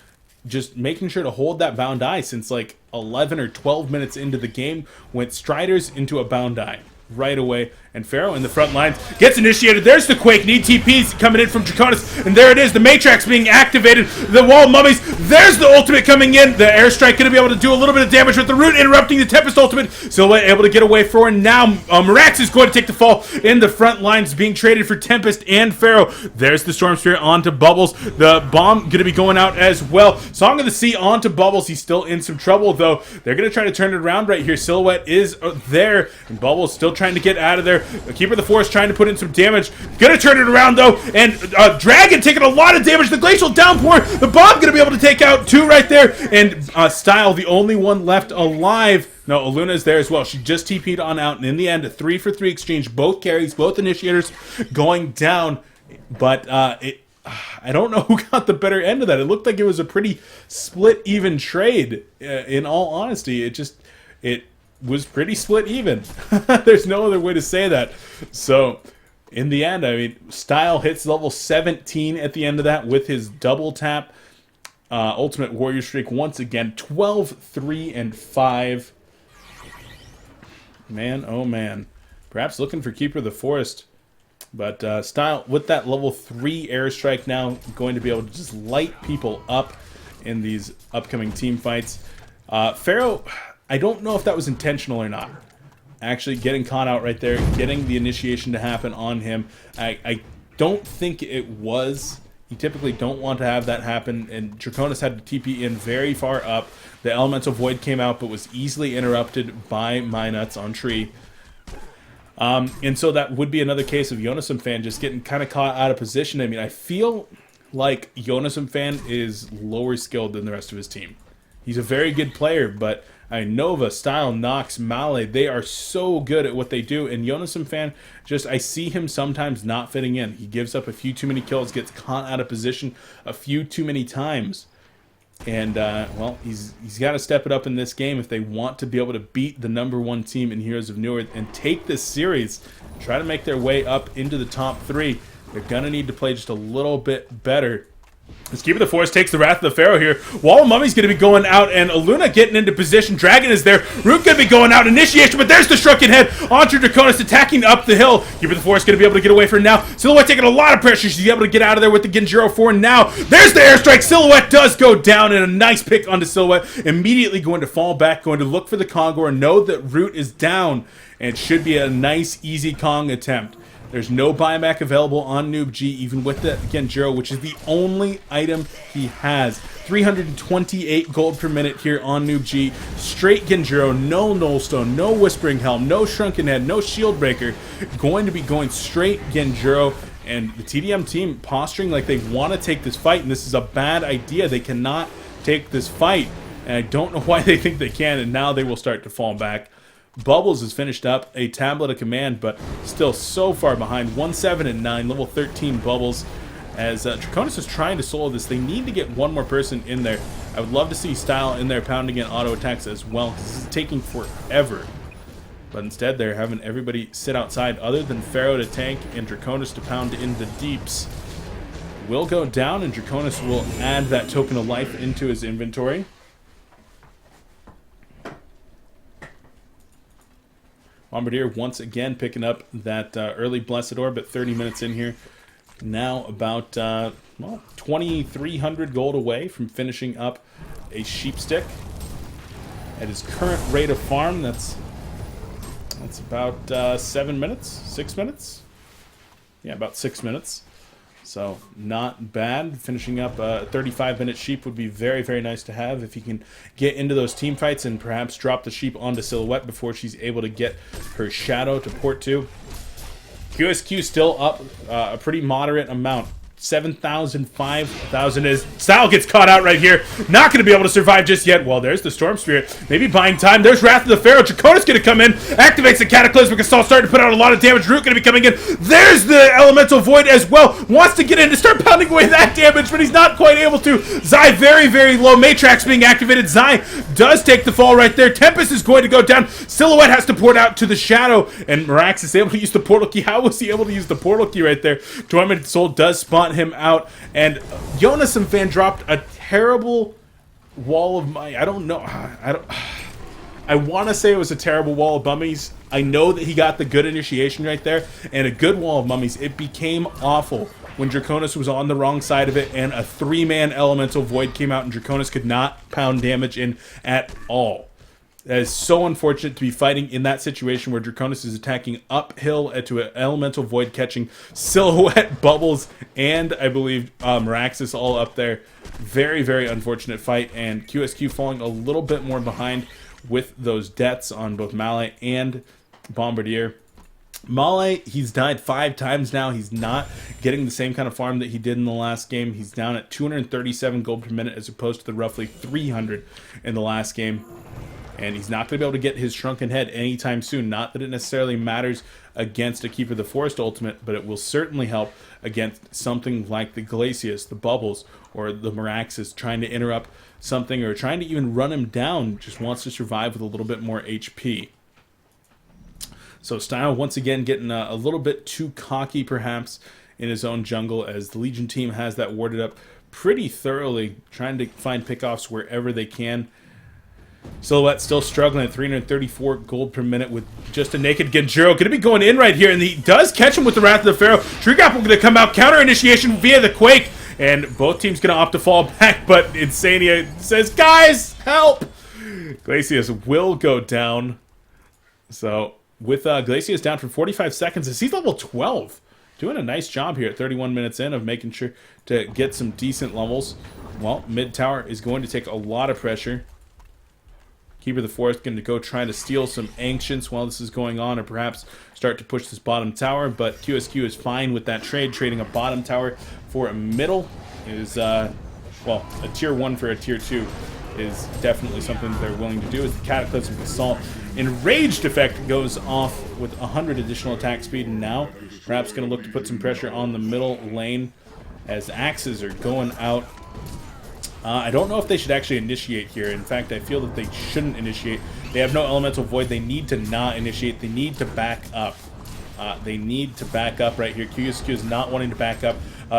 just making sure to hold that bound eye since like 11 or 12 minutes into the game. Went Striders into a bound eye right away, and Pharaoh in the front lines gets initiated. There's the Quake. Need TPs coming in from Draconis, and there it is, the Matrax being activated, the Wall Mummies. There's the ultimate coming in. The airstrike going to be able to do a little bit of damage with the root, interrupting the Tempest ultimate. Silhouette able to get away for it. Now Merax is going to take the fall in the front lines, being traded for Tempest and Pharaoh. There's the Storm Spirit onto Bubbles. The bomb going to be going out as well. Song of the Sea onto Bubbles. He's still in some trouble, though. They're going to try to turn it around right here. Silhouette is there, and Bubbles still trying to get out of there. Keeper of the Forest trying to put in some damage. Gonna turn it around, though, and Dragon taking a lot of damage. The Glacial Downpour. The bomb gonna be able to take out 2 right there, and Style, the only one left alive. No, Aluna's there as well. She just TP'd on out, and in the end, a 3-for-3 exchange. Both carries, both initiators going down, but I don't know who got the better end of that. It looked like it was a pretty split even trade, in all honesty. It was pretty split even. There's no other way to say that. So, in the end, I mean, Style hits level 17 at the end of that with his double tap. Ultimate Warrior Streak once again. 12, 3, and 5. Man, oh man. Perhaps looking for Keeper of the Forest. But Style, with that level 3 airstrike now, going to be able to just light people up in these upcoming team fights. Pharaoh, I don't know if that was intentional or not. Actually getting caught out right there, getting the initiation to happen on him. I don't think it was. You typically don't want to have that happen, and Draconis had to TP in very far up. The Elemental Void came out, but was easily interrupted by Minuts on Tree. And so that would be another case of Jonas Fan just getting kind of caught out of position. I mean, I feel like Jonas Fan is lower skilled than the rest of his team. He's a very good player, but Nova, Style, Nox, Male, they are so good at what they do. And Jonas Fan, just I see him sometimes not fitting in. He gives up a few too many kills, gets caught out of position a few too many times. And, well, he's got to step it up in this game if they want to be able to beat the #1 team in Heroes of Newerth and take this series, try to make their way up into the top 3. They're going to need to play just a little bit better. As Keeper of the Forest takes the Wrath of the Pharaoh here. Wall of Mummy's going to be going out, and Aluna getting into position. Dragon is there. Root going to be going out. Initiation, but there's the Shrunken Head. Onto Draconis attacking up the hill. Keeper of the Forest going to be able to get away from now. Silhouette taking a lot of pressure. She's able to get out of there with the Genjiro 4 now. There's the airstrike. Silhouette does go down, and a nice pick onto Silhouette. Immediately going to fall back, going to look for the Kongor. Know that Root is down, and it should be a nice, easy Kong attempt. There's no buyback available on Noob G, even with the Genjiro, which is the only item he has. 328 gold per minute here on Noob G. Straight Genjiro, no Nullstone, no Whispering Helm, no Shrunken Head, no Shield Breaker. Going to be going straight Genjiro, and the tdM team posturing like they want to take this fight, and this is a bad idea. They cannot take this fight, and I don't know why they think they can, and now they will start to fall back. Bubbles has finished up a Tablet of Command, but still so far behind. 1-7 and 9, level 13 Bubbles. As Draconis is trying to solo this, they need to get one more person in there. I would love to see Style in there pounding in auto attacks as well, because this is taking forever. But instead, they're having everybody sit outside, other than Pharaoh to tank and Draconis to pound in the deeps. Will go down, and Draconis will add that token of life into his inventory. Bombardier once again picking up that early Blessed Orb at 30 minutes in here. Now about, well, 2,300 gold away from finishing up a Sheep Stick. At his current rate of farm, that's about 7 minutes, 6 minutes? Yeah, about 6 minutes. So not bad. Finishing up a 35-minute Sheep would be very, very nice to have if you can get into those team fights and perhaps drop the Sheep onto Silhouette before she's able to get her Shadow to port to. QsQ still up a pretty moderate amount. 7,000, 5,000 is... Style gets caught out right here. Not going to be able to survive just yet. Well, there's the Storm Spirit. Maybe buying time. There's Wrath of the Pharaoh. Draconis going to come in. Activates the Cataclysmic Assault. Starting to put out a lot of damage. Root going to be coming in. There's the Elemental Void as well. Wants to get in to start pounding away that damage, but he's not quite able to. Zai very, very low. Matrax being activated. Zai does take the fall right there. Tempest is going to go down. Silhouette has to port out to the Shadow, and Mirax is able to use the Portal Key. How was he able to use the Portal Key right there? Tormented Soul does spawn him out, and Jonas Fan dropped a terrible wall of mummies. I don't know. I want to say it was a terrible wall of mummies. I know that he got the good initiation right there, and a good wall of mummies. It became awful when Draconis was on the wrong side of it, and a 3-man Elemental Void came out, and Draconis could not pound damage in at all. That is so unfortunate to be fighting in that situation where Draconis is attacking uphill to an Elemental Void, catching Silhouette, Bubbles, and I believe Miraxis all up there. Very, very unfortunate fight, and QsQ falling a little bit more behind with those deaths on both Male and Bombardier. Male, he's died 5 times now. He's not getting the same kind of farm that he did in the last game. He's down at 237 gold per minute as opposed to the roughly 300 in the last game. And he's not going to be able to get his Shrunken Head anytime soon. Not that it necessarily matters against a Keeper of the Forest ultimate, but it will certainly help against something like the Glacius, the Bubbles, or the Miraxis trying to interrupt something or trying to even run him down. Just wants to survive with a little bit more HP. So Style once again getting a little bit too cocky perhaps in his own jungle, as the Legion team has that warded up pretty thoroughly, trying to find pickoffs wherever they can. Silhouette still struggling at 334 gold per minute with just a naked Genjiro. Going to be going in right here, and he does catch him with the Wrath of the Pharaoh. Tree Grapple going to come out, counter initiation via the Quake, and both teams going to opt to fall back, but Insania says, guys, help! Glacius will go down. So with Glacius down for 45 seconds, as he's level 12. Doing a nice job here at 31 minutes in of making sure to get some decent levels. Well, mid tower is going to take a lot of pressure. Keeper of the Forest going to go try to steal some Ancients while this is going on, or perhaps start to push this bottom tower, but QsQ is fine with that trade, trading a bottom tower for a middle is, well, a tier 1 for a tier 2 is definitely something they're willing to do. As the Cataclysmic Assault Enraged effect goes off with 100 additional attack speed, and now perhaps going to look to put some pressure on the middle lane as axes are going out. I don't know if they should actually initiate here. In fact, I feel that they shouldn't initiate. They have no Elemental Void. They need to not initiate. They need to back up. They need to back up right here. QsQ is not wanting to back up.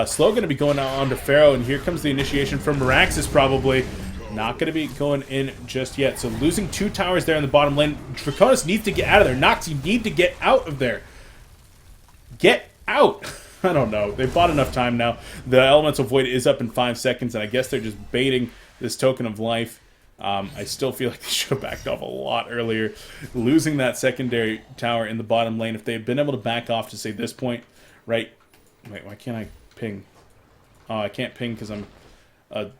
Slow going to be going out onto Pharaoh, and here comes the initiation from Meraxis probably. Not going to be going in just yet. So losing 2 towers there in the bottom lane. Draconis needs to get out of there. Nox, you need to get out of there. Get out. I don't know. They've bought enough time now. The Elemental Void is up in 5 seconds, and I guess they're just baiting this Token of Life. I still feel like they should have backed off a lot earlier. Losing that secondary tower in the bottom lane. If they had been able to back off to, say, this point, right? Wait, why can't I ping? Oh, I can't ping because I'm a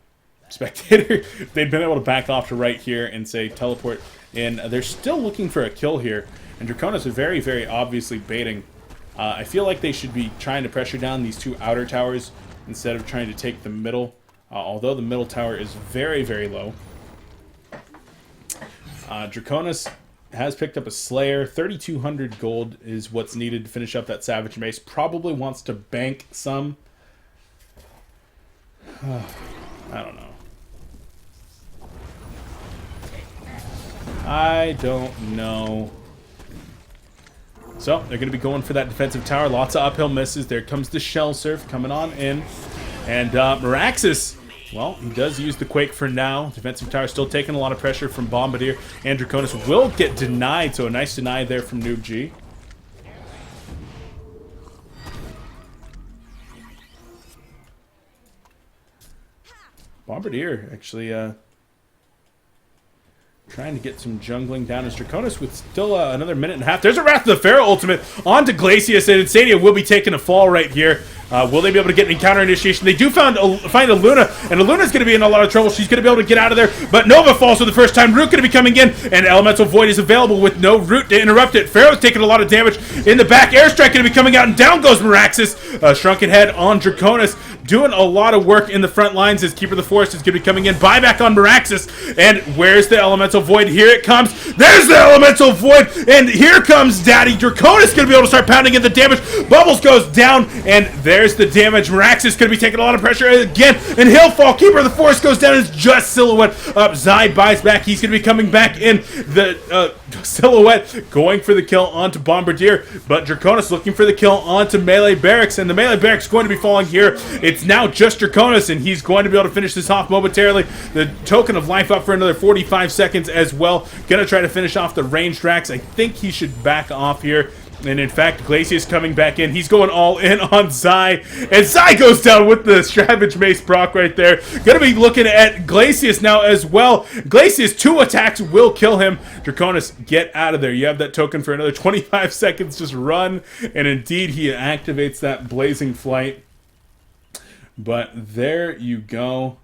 spectator. If they'd been able to back off to right here and, say, teleport in. They're still looking for a kill here, and Draconis is very, very obviously baiting. I feel like they should be trying to pressure down these 2 outer towers instead of trying to take the middle, although the middle tower is very, very low. Draconis has picked up a Slayer. 3,200 gold is what's needed to finish up that Savage Mace. Probably wants to bank some. I don't know. I don't know. So, they're going to be going for that defensive tower. Lots of uphill misses. There comes the Shell Surf coming on in. And Meraxis, well, he does use the Quake for now. Defensive tower still taking a lot of pressure from Bombardier. And Draconis will get denied, so a nice deny there from Noob G. Bombardier actually trying to get some jungling down as Draconis with still another minute and a half. There's a Wrath of the Pharaoh ultimate onto Glacius, and Insania will be taking a fall right here. Will they be able to get an encounter initiation? They do find a Luna, and Luna's going to be in a lot of trouble. She's going to be able to get out of there, but Nova falls for the first time. Root going to be coming in, and Elemental Void is available with no Root to interrupt it. Pharaoh's taking a lot of damage in the back. Airstrike going to be coming out, and down goes Meraxis. Shrunken Head on Draconis, doing a lot of work in the front lines as Keeper of the Forest is going to be coming in. Buyback on Meraxis, and where's the Elemental Void? Here it comes. There's the Elemental Void, and here comes Daddy. Draconis going to be able to start pounding in the damage. Bubbles goes down, and there's the damage. Meraxis going to be taking a lot of pressure again, and he'll fall. Keeper of the Forest goes down. It's just Silhouette up. Zai buys back. He's going to be coming back in. The Silhouette going for the kill onto Bombardier, but Draconis looking for the kill onto Melee Barracks, and the Melee Barracks going to be falling here. It's now just Draconis, and he's going to be able to finish this off momentarily. The Token of Life up for another 45 seconds as well. Going to try to finish off the ranged racks. I think he should back off here. And in fact, Glacius coming back in. He's going all in on Zai. And Zai goes down with the Savage Mace proc right there. Going to be looking at Glacius now as well. Glacius, 2 attacks will kill him. Draconis, get out of there. You have that token for another 25 seconds. Just run. And indeed, he activates that Blazing Flight. But there you go.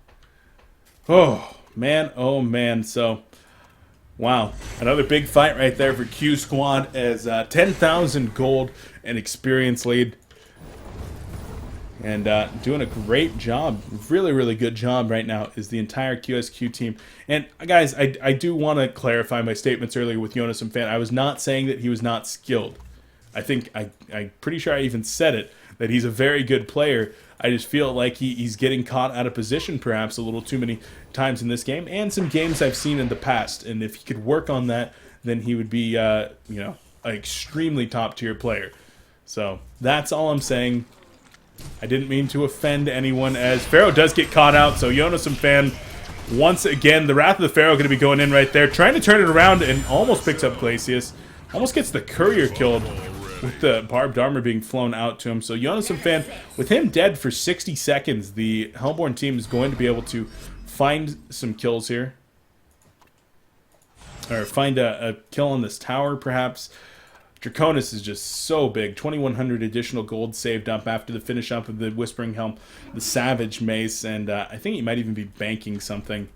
Oh, man. Oh, man. So, wow. Another big fight right there for Q Squad as 10,000 gold and experience lead. And doing a great job. Really, really good job right now is the entire QsQ team. And guys, I do want to clarify my statements earlier with Jonas and Fan. I was not saying that he was not skilled. I think, I'm pretty sure I even said it, that he's a very good player. I just feel like he's getting caught out of position perhaps a little too many times in this game, and some games I've seen in the past. And if he could work on that, then he would be, you know, an extremely top-tier player. So that's all I'm saying. I didn't mean to offend anyone, as Pharaoh does get caught out. So Jonas and Fan, once again, the Wrath of the Pharaoh going to be going in right there, trying to turn it around, and almost picks up Glacius. Almost gets the Courier killed with the barbed armor being flown out to him. So Jonas and Fan, with him dead for 60 seconds, the Hellborn team is going to be able to find some kills here. Or find a kill on this tower, perhaps. Draconis is just so big. 2,100 additional gold saved up after the finish up of the Whispering Helm, the Savage Mace, and I think he might even be banking something.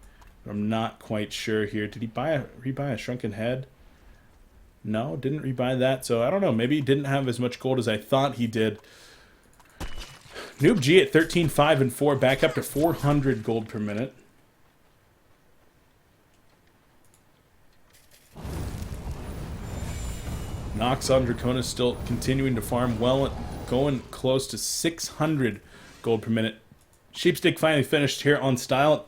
I'm not quite sure here. Did he rebuy a Shrunken Head? No, didn't rebuy that. So I don't know. Maybe he didn't have as much gold as I thought he did. Noob G at 13, 5, and 4, back up to 400 gold per minute. Nox on Draconis still continuing to farm well, going close to 600 gold per minute. Sheepstick finally finished here on style,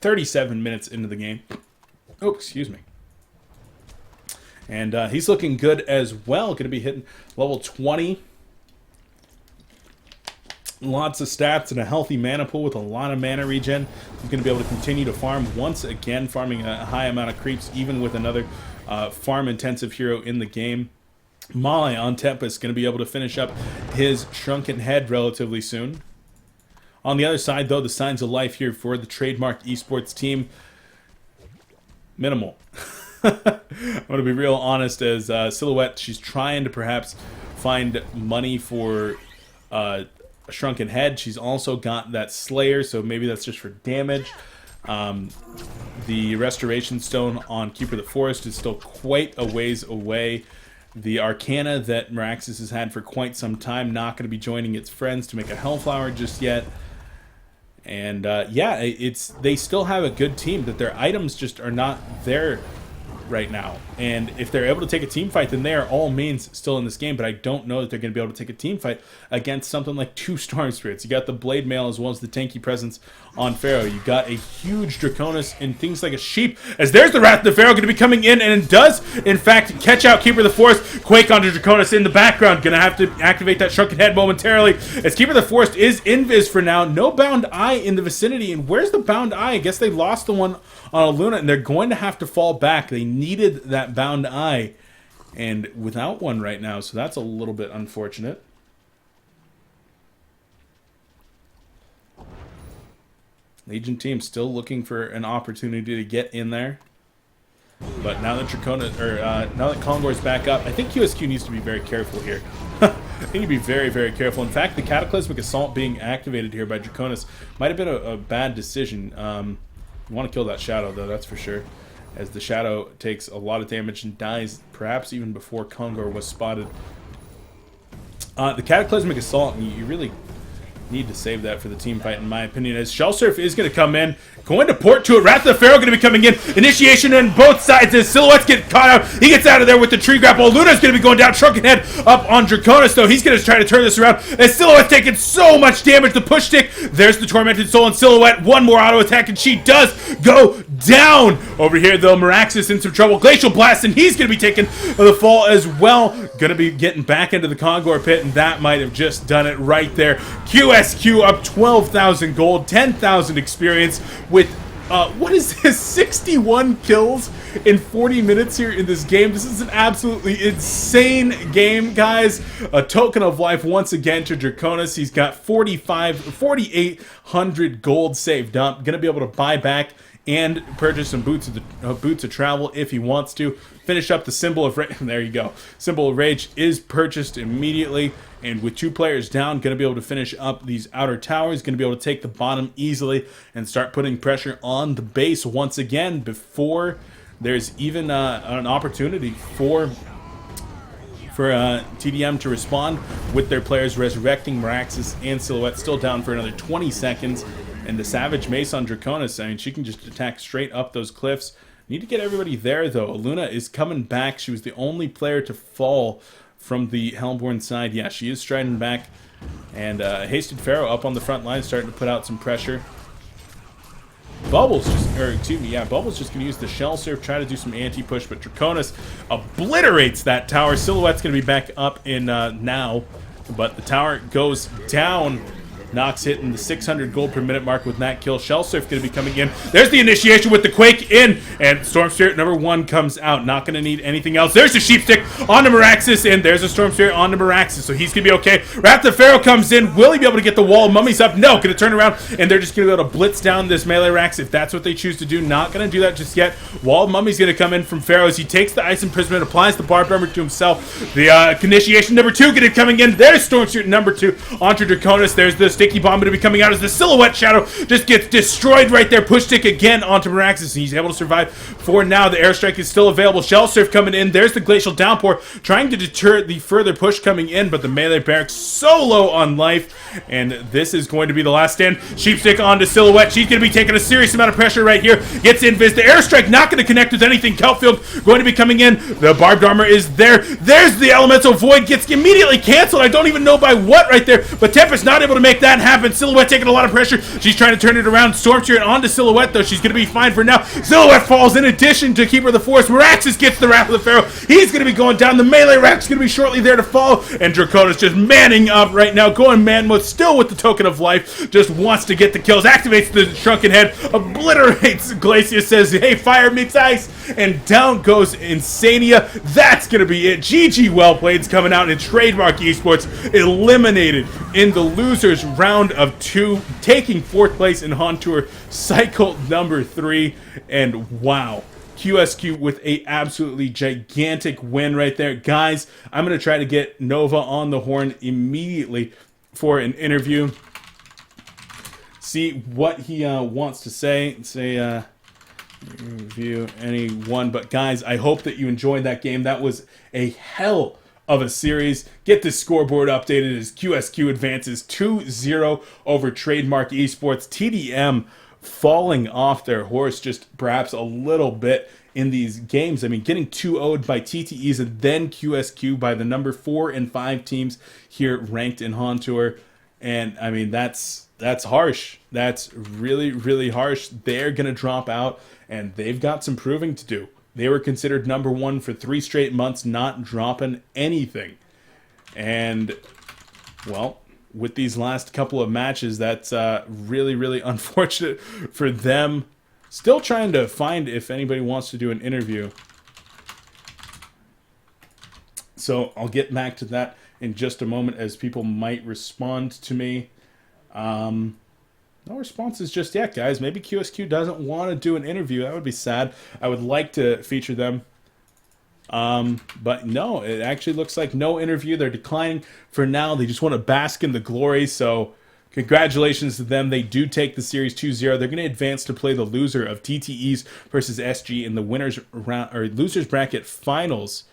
37 minutes into the game. Oh, excuse me. And he's looking good as well. Going to be hitting level 20. Lots of stats and a healthy mana pool with a lot of mana regen. He's going to be able to continue to farm once again, farming a high amount of creeps, even with another farm-intensive hero in the game. Male on Tempest going to be able to finish up his Shrunken Head relatively soon. On the other side, though, the signs of life here for the Trademark eSports team, minimal. I'm going to be real honest, as Silhouette, she's trying to perhaps find money for a Shrunken Head. She's also got that Slayer, so maybe that's just for damage. The Restoration Stone on Keeper of the Forest is still quite a ways away. The Arcana that Meraxis has had for quite some time, not going to be joining its friends to make a Hellflower just yet. And yeah, they still have a good team, but their items just are not there right now. And if they're able to take a team fight, then they are all means still in this game, but I don't know that they're going to be able to take a team fight against something like 2 Storm Spirits. You got the Blade Mail as well as the tanky presence on Pharaoh. You got a huge Draconis and things like a Sheep, as there's the Wrath of the Pharaoh going to be coming in, and it does in fact catch out Keeper of the Forest. Quake onto Draconis in the background, going to have to activate that Shrunken Head momentarily, as Keeper of the Forest is invis for now. No Bound Eye in the vicinity, and where's the Bound Eye? I guess they lost the one on Luna, and they're going to have to fall back. They needed that Bound Eye, and without one right now, so that's a little bit unfortunate. Legion team still looking for an opportunity to get in there, but now that now that Kongor's back up, I think QsQ needs to be very careful here. I think he'd be very, very careful. In fact, the Cataclysmic Assault being activated here by Draconis might have been a bad decision. You want to kill that Shadow, though, that's for sure, as the Shadow takes a lot of damage and dies perhaps even before Kongor was spotted. The Cataclysmic Assault, you really need to save that for the team fight, in my opinion, as Shellsurf is going to come in, going to port to it. Wrath of the Pharaoh going to be coming in. Initiation on both sides as Silhouettes get caught out. He gets out of there with the tree grapple. Luna's going to be going down. Shrunken Head up on Draconis, though. He's going to try to turn this around as Silhouette's taking so much damage. The push stick. There's the Tormented Soul and Silhouette. One more auto attack, and she does go down. Over here, though, Meraxis in some trouble. Glacial Blast, and he's going to be taking the fall as well. Going to be getting back into the Kongor pit, and that might have just done it right there. QsQ up 12,000 gold, 10,000 experience with, what is this, 61 kills in 40 minutes here in this game. This is an absolutely insane game, guys. A token of life once again to Draconis. He's got 4,800 gold saved up. Going to be able to buy back and purchase some boots of travel if he wants to. Finish up the Symbol of Rage. There you go. Symbol of Rage is purchased immediately, and with 2 players down, going to be able to finish up these outer towers. Going to be able to take the bottom easily and start putting pressure on the base once again before there's even an opportunity for tdM to respond with their players resurrecting. Meraxis and Silhouette still down for another 20 seconds. And the Savage Mace on Draconis, I mean, she can just attack straight up those cliffs. Need to get everybody there, though. Luna is coming back. She was the only player to fall from the Helmborn side. Yeah, she is striding back. And Hasted Pharaoh up on the front line, starting to put out some pressure. Bubbles just going to use the Shell Surf, try to do some anti-push, but Draconis obliterates that tower. Silhouette's going to be back up in now, but the tower goes down. Nox hitting the 600 gold per minute mark with that kill. Shellsurf going to be coming in. There's the initiation with the Quake in, and Storm Spirit number 1 comes out. Not going to need anything else. There's the Sheepstick onto Meraxis, and there's a Storm Spirit onto Meraxis, so he's going to be okay. Wrath of the Pharaoh comes in. Will he be able to get the wall of mummies up? No. Going to turn around, and they're just going to be able to blitz down this melee Rax if that's what they choose to do. Not going to do that just yet. Wall of mummies going to come in from Pharaoh as he takes the Ice Imprisonment, applies the Barbed Armor to himself. The initiation number 2 going to coming in. There's Storm Spirit number 2 onto Draconis. There's this sticky bomb going to be coming out as the Silhouette Shadow just gets destroyed right there. Push stick again onto Meraxes, and he's able to survive for now. The airstrike is still available. Shell Surf coming in. There's the Glacial Downpour, trying to deter the further push coming in, but the melee barracks so low on life, and this is going to be the last stand. Sheepstick onto Silhouette. She's going to be taking a serious amount of pressure right here. Gets Invis. The airstrike not going to connect with anything. Kelpfield going to be coming in. The barbed armor is there. There's the Elemental Void. Gets immediately canceled. I don't even know by what right there, but Tempest not able to make that happen. Silhouette taking a lot of pressure. She's trying to turn it around. Storm Chariot onto Silhouette, though. She's going to be fine for now. Silhouette falls in addition to Keeper of the Forest. Meraxes gets the Wrath of the Pharaoh. He's going to be going down. The melee rack's going to be shortly there to follow, and Dracona's just manning up right now, going man mode, still with the Token of Life, just wants to get the kills, activates the Shrunken Head, obliterates Glacius, says, hey, fire meets ice, and down goes Insania. That's going to be it. GG well played's coming out, and Trademark Esports eliminated in the losers round of 2, taking 4th place in HoN Tour cycle number 3, and wow. QsQ with a absolutely gigantic win right there. Guys, I'm going to try to get Nova on the horn immediately for an interview. See what he wants to say. Say, review anyone. But guys, I hope that you enjoyed that game. That was a hell of a series. Get this scoreboard updated as QsQ advances 2-0 over Trademark Esports. tdM falling off their horse just perhaps a little bit in these games. I mean, getting 2-0'd by TTEs and then QsQ by the number 4 and 5 teams here ranked in HoN Tour. And I mean, that's harsh. That's really, really harsh. They're going to drop out, and they've got some proving to do. They were considered number 1 for 3 straight months, not dropping anything. And, well, with these last couple of matches, that's really, really unfortunate for them. Still trying to find if anybody wants to do an interview. So I'll get back to that in just a moment as people might respond to me. No responses just yet, guys. Maybe QsQ doesn't want to do an interview. That would be sad. I would like to feature them. But no, it actually looks like no interview. They're declining for now. They just want to bask in the glory. So congratulations to them. They do take the series 2-0. They're going to advance to play the loser of TTEs versus SG in the winners round or losers bracket finals.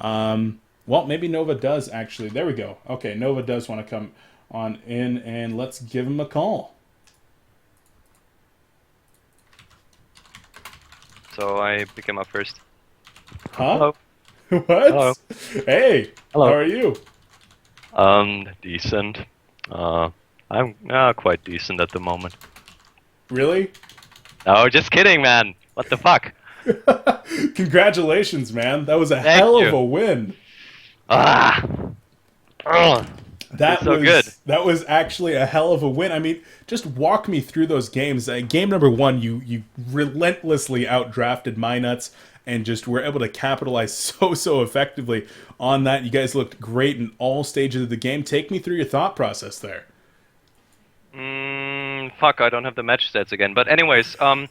Well, maybe Nova does actually. There we go. Okay, Nova does want to come on in, and let's give him a call. So I pick him up first. Huh? Hello. What? Hello. Hey. Hello. How are you? Decent. I'm quite decent at the moment. Really? No, just kidding, man. What the fuck? Congratulations, man. That was a Thank hell you. of a win. Ah. Ugh. That so was good. That was actually a hell of a win. I mean, just walk me through those games. Game number 1, you relentlessly outdrafted my nuts and just were able to capitalize so effectively on that. You guys looked great in all stages of the game. Take me through your thought process there. Fuck, I don't have the match stats again. But anyways, in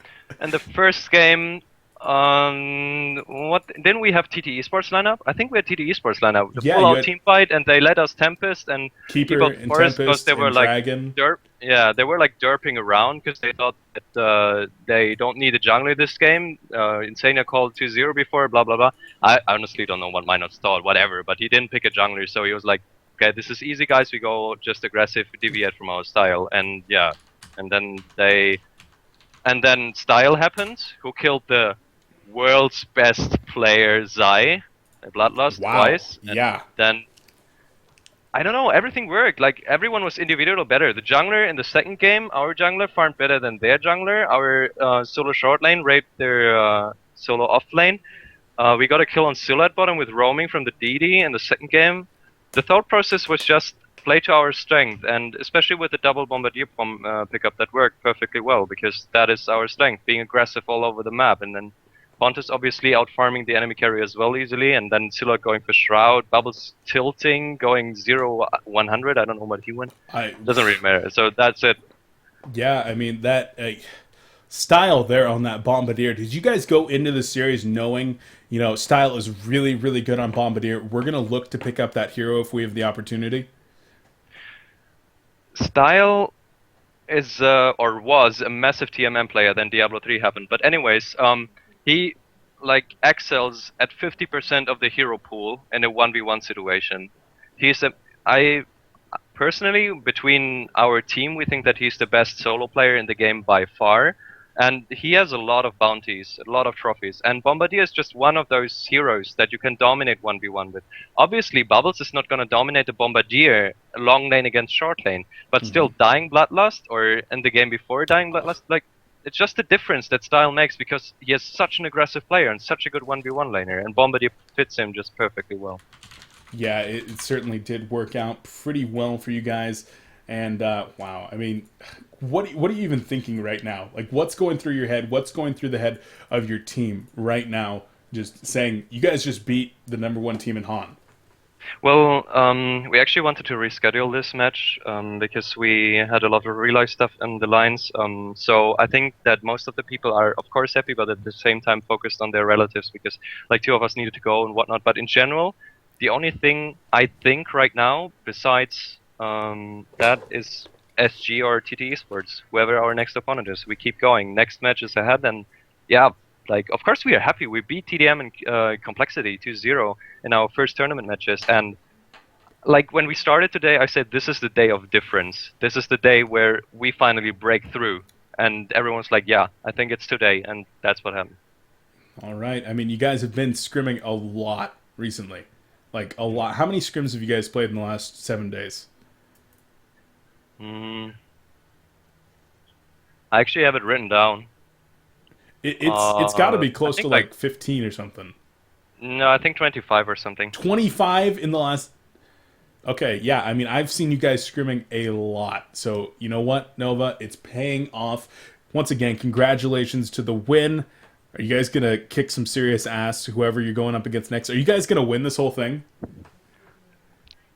the first game, what didn't we have TT Esports lineup? I think we had TT Esports lineup. The full-out team fight, and they let us Tempest and Keeper and Forest because Tempest they were and like Dragon. they were like derping around because they thought that they don't need a jungler this game. Insania called 2-0 before, blah blah blah. I honestly don't know what Minot's thought, whatever. But he didn't pick a jungler, so he was like, okay, this is easy, guys. We go just aggressive, deviate from our style, and yeah, and then Style happened, who killed the world's best player Zai, Bloodlust twice. And yeah. Then I don't know, everything worked. Like everyone was individual better. The jungler in the second game, our jungler farmed better than their jungler. Our solo short lane raped their solo off lane. We got a kill on Sylla at bottom with roaming from the DD in the second game. The thought process was just play to our strength, and especially with the double bombardier bomb pickup that worked perfectly well, because that is our strength, being aggressive all over the map. And then Pontus obviously out farming the enemy carry as well easily, and then Sylla going for Shroud, Bubbles tilting, going 0-100, I don't know what he went. Doesn't really matter, so that's it. Yeah, I mean, that Style there on that Bombardier, did you guys go into the series knowing, you know, Style is really, really good on Bombardier, we're going to look to pick up that hero if we have the opportunity? Style is or was a massive tdM player. Then Diablo 3 happened. But anyways, he like excels at 50% of the hero pool in a 1v1 situation. He's a I personally, between our team, we think that he's the best solo player in the game by far. And he has a lot of bounties, a lot of trophies. And Bombardier is just one of those heroes that you can dominate 1v1 with. Obviously, Bubbles is not going to dominate the Bombardier long lane against short lane. But still, Dying Bloodlust, or in the game before Dying Bloodlust, like, it's just the difference that Style makes because he is such an aggressive player and such a good 1v1 laner. And Bombardier fits him just perfectly well. Yeah, it certainly did work out pretty well for you guys. And wow, I mean, what are you even thinking right now? Like, what's going through your head? What's going through the head of your team right now? Just saying, you guys just beat the #1 team in HoN. Well, we actually wanted to reschedule this match because we had a lot of real life stuff in the lines. So I think that most of the people are, of course, happy, but at the same time focused on their relatives because, like, 2 of us needed to go and whatnot. But in general, the only thing I think right now, besides that, is SG or TT Esports, whoever our next opponent is. We keep going. Next match is ahead, and yeah, like, of course we are happy. We beat tdM and Complexity 2-0 in our first tournament matches, and like when we started today, I said this is the day of difference. This is the day where we finally break through, and everyone's like, yeah, I think it's today, and that's what happened. All right. I mean, you guys have been scrimming a lot recently. Like, a lot. How many scrims have you guys played in the last 7 days? I actually have it written down. It's got to be I close to think like 15 or something. No, I think 25 or something. 25 in the last... Okay, yeah, I mean, I've seen you guys scrimming a lot. So, you know what, Nova? It's paying off. Once again, congratulations to the win. Are you guys going to kick some serious ass, whoever you're going up against next? Are you guys going to win this whole thing?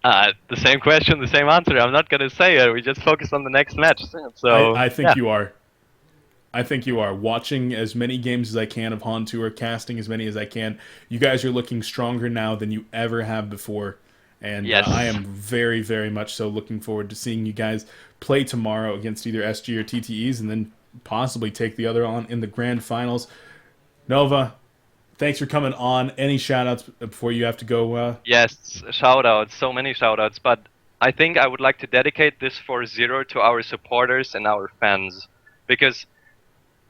The same question, the same answer. I'm not gonna say it. We just focus on the next match. So I think you are. I think you are. Watching as many games as I can of HoN Tour, casting as many as I can. You guys are looking stronger now than you ever have before. And yes. I am very, very much so looking forward to seeing you guys play tomorrow against either SG or TTEs and then possibly take the other on in the grand finals. Nova, thanks for coming on. Any shout-outs before you have to go? Yes, shout-outs. So many shout-outs. But I think I would like to dedicate this 4-0 to our supporters and our fans. Because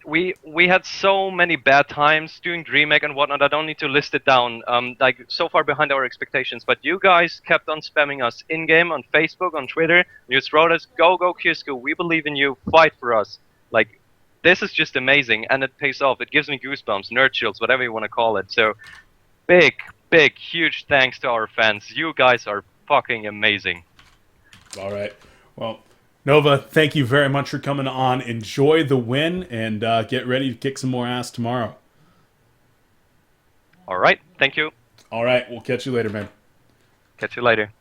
we had so many bad times doing DreamHack and whatnot. I don't need to list it down. Like, so far behind our expectations. But you guys kept on spamming us in-game, on Facebook, on Twitter. You just wrote us, go QsQ. We believe in you. Fight for us. Like, this is just amazing, and it pays off. It gives me goosebumps, nerd chills, whatever you want to call it. So, big, huge thanks to our fans. You guys are fucking amazing. All right. Well, Nova, thank you very much for coming on. Enjoy the win, and get ready to kick some more ass tomorrow. All right. Thank you. All right. We'll catch you later, man. Catch you later.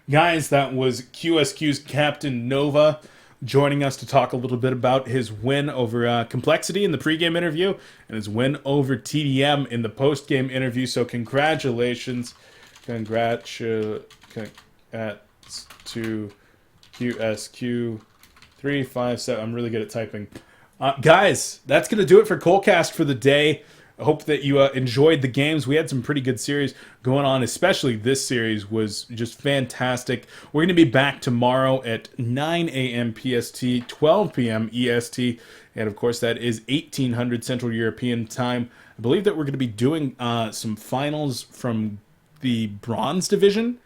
Guys, that was QsQ's Captain Nova joining us to talk a little bit about his win over Complexity in the pregame interview and his win over tdM in the postgame interview. So congratulations. Congrats to QsQ 357. I'm really good at typing. Guys, that's going to do it for coLcast for the day. I hope that you enjoyed the games. We had some pretty good series going on, especially this series was just fantastic. We're going to be back tomorrow at 9 a.m. PST, 12 p.m. EST, and of course that is 1800 Central European Time. I believe that we're going to be doing some finals from the Bronze Division.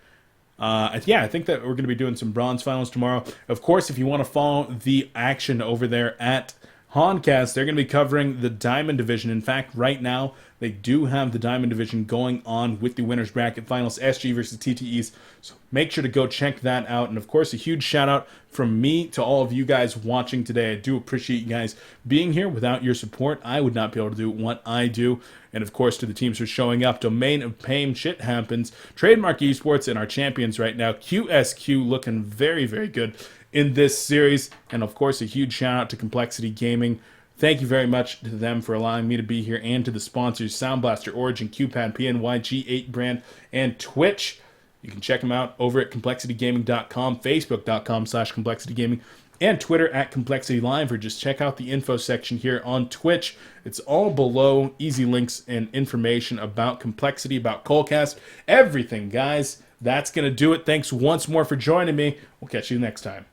I think that we're going to be doing some Bronze finals tomorrow. Of course, if you want to follow the action over there at HoNcast, they're going to be covering the Diamond Division. In fact, right now, they do have the Diamond Division going on with the Winners Bracket Finals, SG versus TTEs. So make sure to go check that out. And of course, a huge shout out from me to all of you guys watching today. I do appreciate you guys being here. Without your support, I would not be able to do what I do. And of course, to the teams for showing up, Domain of Pain, Shit Happens, Trademark eSports, and our champions right now, QsQ, looking very, very good in this series. And of course, a huge shout out to Complexity Gaming. Thank you very much to them for allowing me to be here, and to the sponsors, Sound Blaster, Origin, QPad, PNY, G8 brand, and Twitch. You can check them out over at complexitygaming.com, facebook.com/complexitygaming, and Twitter at Complexity Live, or just check out the info section here on Twitch. It's all below, easy links and information about Complexity, about coLcast, everything, guys. That's going to do it. Thanks once more for joining me. We'll catch you next time.